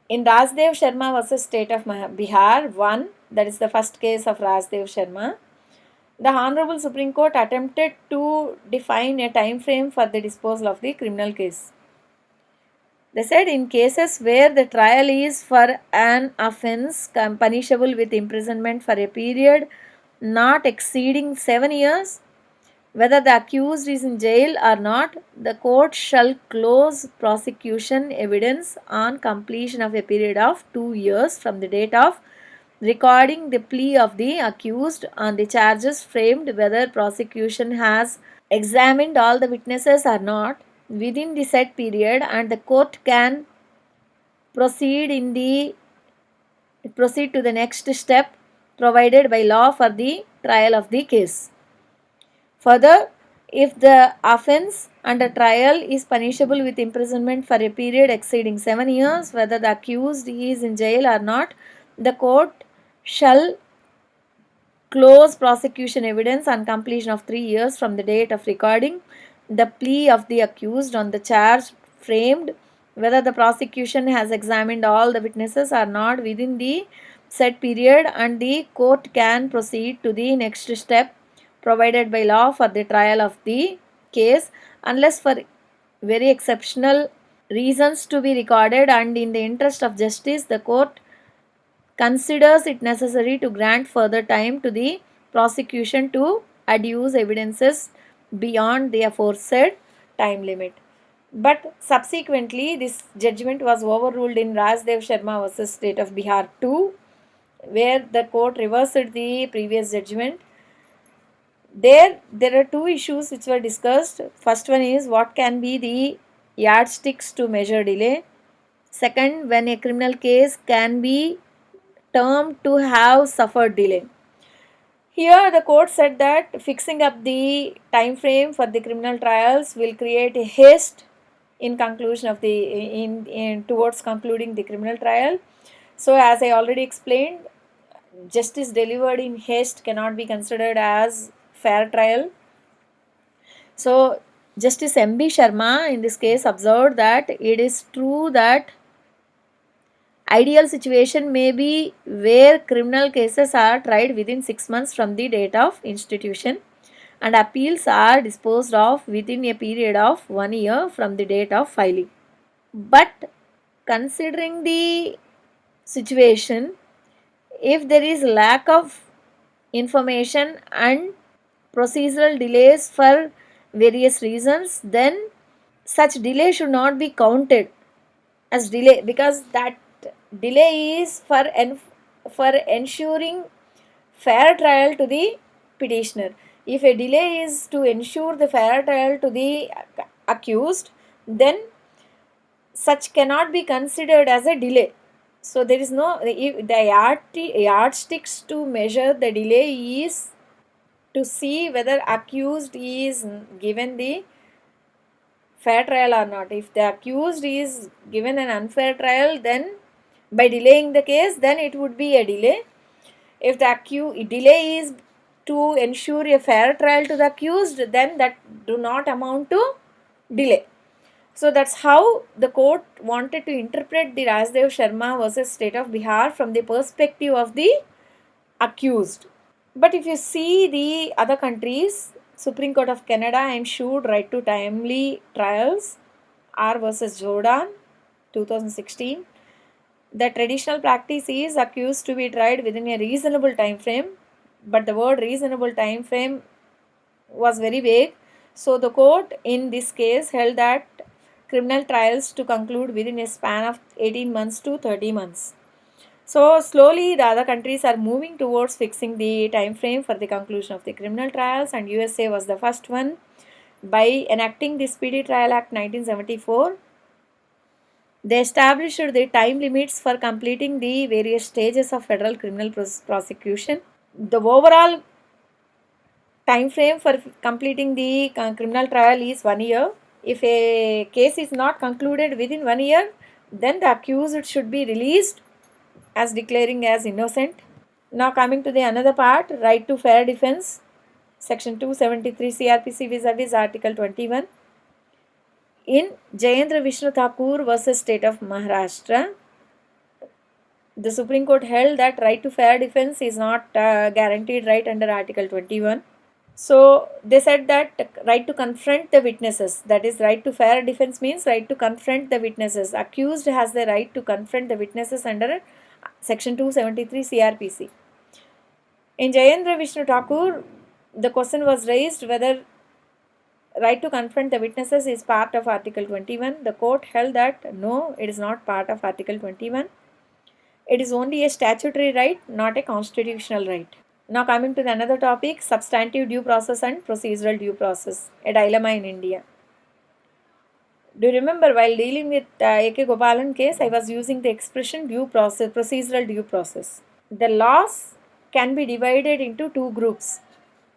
in Rajdev Sharma versus State of Bihar 1, that is the first case of Rajdev Sharma, The Honorable Supreme Court attempted to define a time frame for the disposal of the criminal case. They said in cases where the trial is for an offence punishable with imprisonment for a period not exceeding 7 years, whether the accused is in jail or not, the court shall close prosecution evidence on completion of a period of 2 years from the date of recording the plea of the accused on the charges framed, whether prosecution has examined all the witnesses or not within the said period, and the court can proceed in the proceed to the next step provided by law for the trial of the case. Further, if the offence under trial is punishable with imprisonment for a period exceeding 7 years, whether the accused is in jail or not, the court shall close prosecution evidence on completion of 3 years from the date of recording the plea of the accused on the charge framed, whether the prosecution has examined all the witnesses or not within the said period, and the court can proceed to the next step provided by law for the trial of the case, unless for very exceptional reasons to be recorded and in the interest of justice the court considers it necessary to grant further time to the prosecution to adduce evidences beyond the aforesaid time limit. But subsequently, this judgment was overruled in Rajdev Sharma versus State of Bihar 2, where the court reversed the previous judgment. There are two issues which were discussed. First one is what can be the yardsticks to measure delay. Second, when a criminal case can be termed to have suffered delay. Here the court said that fixing up the time frame for the criminal trials will create a haste in conclusion of the in towards concluding the criminal trial. So as I already explained, justice delivered in haste cannot be considered as fair trial. So Justice M.B. Sharma in this case observed that it is true that ideal situation may be where criminal cases are tried within 6 months from the date of institution and appeals are disposed of within a period of 1 year from the date of filing. But considering the situation, if there is lack of information and procedural delays for various reasons, then such delay should not be counted as delay, because that delay is for ensuring fair trial to the petitioner. If a delay is to ensure the fair trial to the accused, then such cannot be considered as a delay. So there is no, the yardsticks to measure the delay is to see whether accused is given the fair trial or not. If the accused is given an unfair trial, then by delaying the case, then it would be a delay. If the delay is to ensure a fair trial to the accused, then that do not amount to delay. So that's how the court wanted to interpret the Rajdev Sharma versus State of Bihar from the perspective of the accused. But if you see the other countries, Supreme Court of Canada ensured right to timely trials, R versus Jordan 2016. The traditional practice is accused to be tried within a reasonable time frame, but the word reasonable time frame was very vague. So the court in this case held that criminal trials to conclude within a span of 18 months to 30 months. So slowly the other countries are moving towards fixing the time frame for the conclusion of the criminal trials, and USA was the first one by enacting the Speedy Trial Act 1974. They established the time limits for completing the various stages of federal criminal prosecution. The overall time frame for completing the criminal trial is 1 year. If a case is not concluded within 1 year, then the accused should be released as declaring as innocent. Now coming to the another part, right to fair defense, section 273 CRPC vis-a-vis article 21. In Jayendra Vishnu Thakur versus State of Maharashtra, the Supreme Court held that right to fair defense is not guaranteed right under article 21. So they said that right to confront the witnesses, that is right to fair defense means right to confront the witnesses. Accused has the right to confront the witnesses under section 273 CRPC. In Jayendra Vishnu Thakur, the question was raised whether right to confront the witnesses is part of Article 21. The court held that no, it is not part of Article 21. It is only a statutory right, not a constitutional right. Now coming to the another topic, substantive due process and procedural due process, a dilemma in India. Do you remember while dealing with A.K. Gopalan case, I was using the expression due process, procedural due process. The laws can be divided into two groups.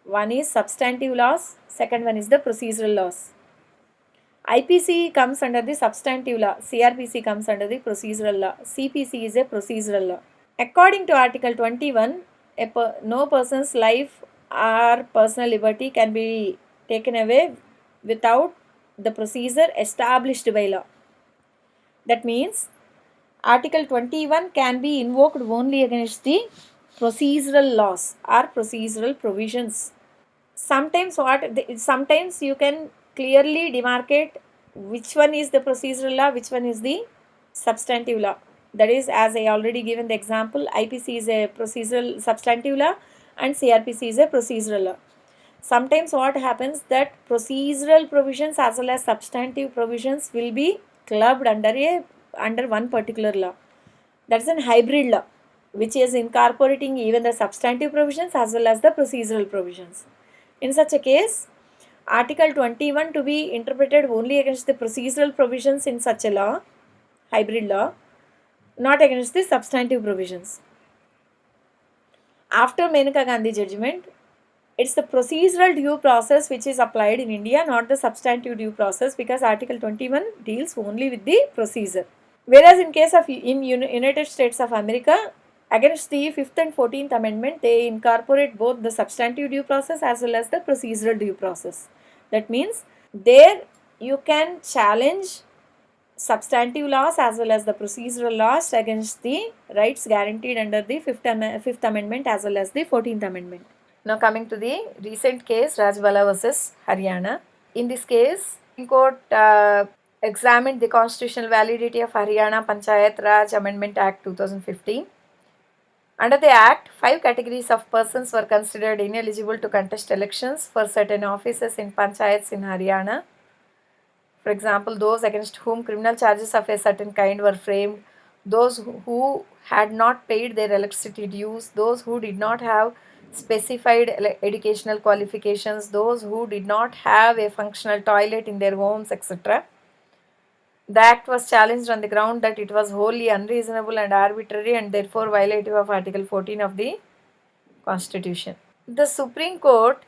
One is substantive laws, second one is the procedural laws. IPC comes under the substantive law, CRPC comes under the procedural law, CPC is a procedural law. According to Article 21, no person's life or personal liberty can be taken away without the procedure established by law. That means Article 21 can be invoked only against the procedural laws or procedural provisions. Sometimes you can clearly demarcate which one is the procedural law, which one is the substantive law. That is, as I already given the example, IPC is a procedural substantive law and CRPC is a procedural law. Sometimes what happens that procedural provisions as well as substantive provisions will be clubbed under one particular law. That's an hybrid law, which is incorporating even the substantive provisions as well as the procedural provisions. In such a case, Article 21 to be interpreted only against the procedural provisions in such a law, hybrid law, not against the substantive provisions. After Menaka Gandhi judgment, it's the procedural due process which is applied in India, not the substantive due process, because Article 21 deals only with the procedure. Whereas in case of United States of America, against the 5th and 14th Amendment, they incorporate both the substantive due process as well as the procedural due process. That means there you can challenge substantive laws as well as the procedural laws against the rights guaranteed under the 5th Amendment as well as the 14th Amendment. Now coming to the recent case, Rajbala versus Haryana. In this case, Supreme Court examined the constitutional validity of Haryana Panchayat Raj Amendment Act 2015. Under the Act, 5 categories of persons were considered ineligible to contest elections for certain offices in panchayats in Haryana. For example, those against whom criminal charges of a certain kind were framed, those who had not paid their electricity dues, those who did not have specified educational qualifications, those who did not have a functional toilet in their homes, etc. The act was challenged on the ground that it was wholly unreasonable and arbitrary and therefore violative of Article 14 of the Constitution. The Supreme Court,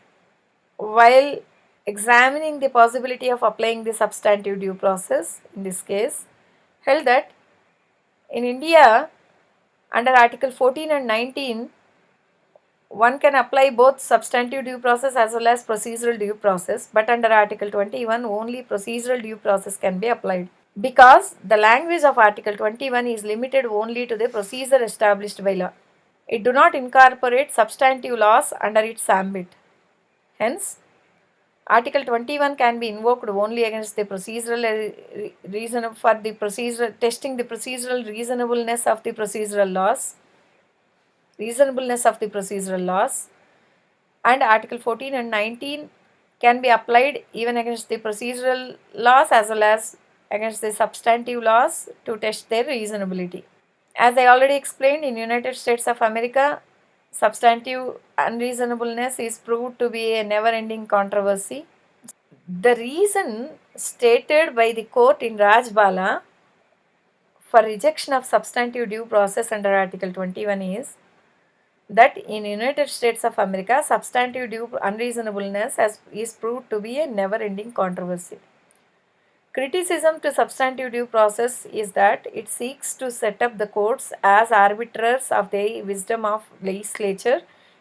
while examining the possibility of applying the substantive due process in this case, held that in India, under Article 14 and 19, one can apply both substantive due process as well as procedural due process, but under Article 21, only procedural due process can be applied, because the language of Article 21 is limited only to the procedure established by law. It do not incorporate substantive laws under its ambit. Hence, Article 21 can be invoked only against the procedural reason for the procedural testing the procedural reasonableness of the procedural laws, and Article 14 and 19 can be applied even against the procedural laws as well as against the substantive laws to test their reasonability. As I already explained, in United States of America, substantive unreasonableness is proved to be a never-ending controversy. The reason stated by the court in Rajbala for rejection of substantive due process under Article 21 is that in United States of America, substantive due unreasonableness is proved to be a never-ending controversy. Criticism to substantive due process is that it seeks to set up the courts as arbiters of the wisdom of legislature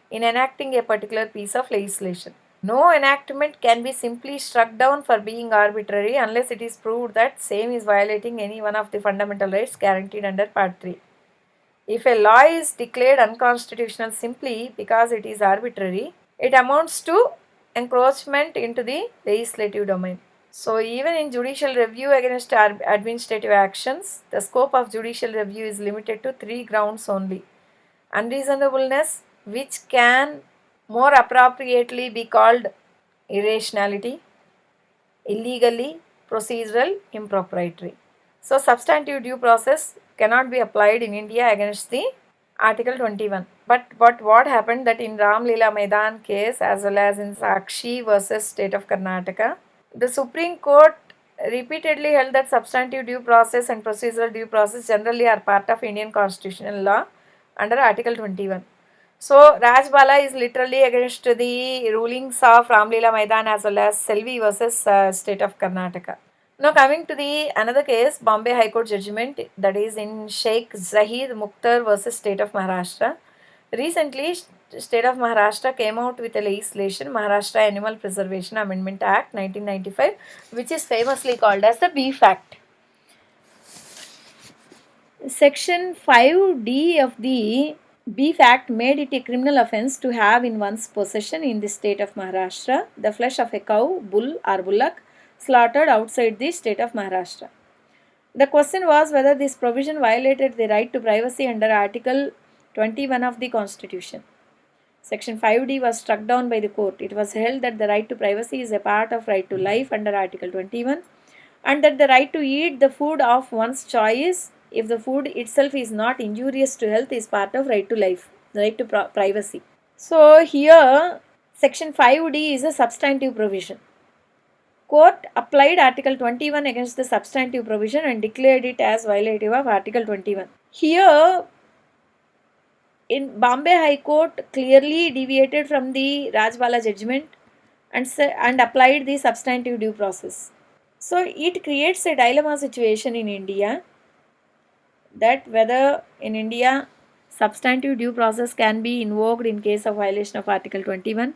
in enacting a particular piece of legislation. No enactment can be simply struck down for being arbitrary unless it is proved that same is violating any one of the fundamental rights guaranteed under Part 3. If a law is declared unconstitutional simply because it is arbitrary, it amounts to encroachment into the legislative domain. So, even in judicial review against administrative actions, the scope of judicial review is limited to three grounds only: unreasonableness, which can more appropriately be called irrationality; illegally; procedural impropriety. So, substantive due process cannot be applied in India against the Article 21. But what happened that in Ram Leela Maidan case as well as in Sakshi versus State of Karnataka, the Supreme Court repeatedly held that substantive due process and procedural due process generally are part of Indian constitutional law under Article 21. So Rajbala is literally against the rulings of Ramlila Maidan as well as Selvi versus State of Karnataka. Now coming to the another case, Bombay High Court judgment, that is in Sheikh Zahid Mukhtar versus State of Maharashtra. Recently, State of Maharashtra came out with a legislation, Maharashtra Animal Preservation Amendment Act 1995, which is famously called as the Beef Act. Section 5D of the Beef Act made it a criminal offence to have in one's possession in the state of Maharashtra the flesh of a cow, bull or bullock slaughtered outside the state of Maharashtra. The question was whether this provision violated the right to privacy under Article 21 of the Constitution. Section 5D was struck down by the court. It was held that the right to privacy is a part of right to life under Article 21 and that the right to eat the food of one's choice, if the food itself is not injurious to health, is part of right to life, the right to privacy. So here Section 5D is a substantive provision. Court applied Article 21 against the substantive provision and declared it as violative of Article 21. Here in Bombay High Court clearly deviated from the Rajbala judgment and applied the substantive due process. So it creates a dilemma situation in India, that whether in India substantive due process can be invoked in case of violation of Article 21.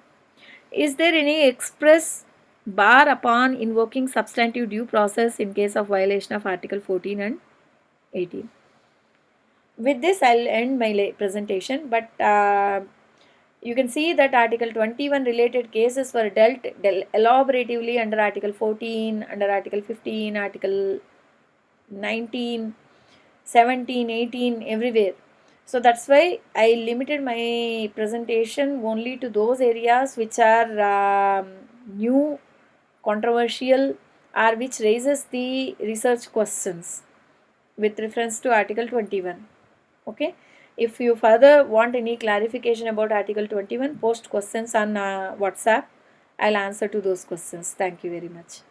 Is there any express bar upon invoking substantive due process in case of violation of Article 14 and 18? With this, I'll end my presentation, but you can see that Article 21 related cases were dealt elaboratively under Article 14, under Article 15, Article 19, 17, 18, everywhere. So that's why I limited my presentation only to those areas which are new, controversial, or which raises the research questions with reference to Article 21. Okay. If you further want any clarification about Article 21, post questions on WhatsApp. I'll answer to those questions. Thank you very much.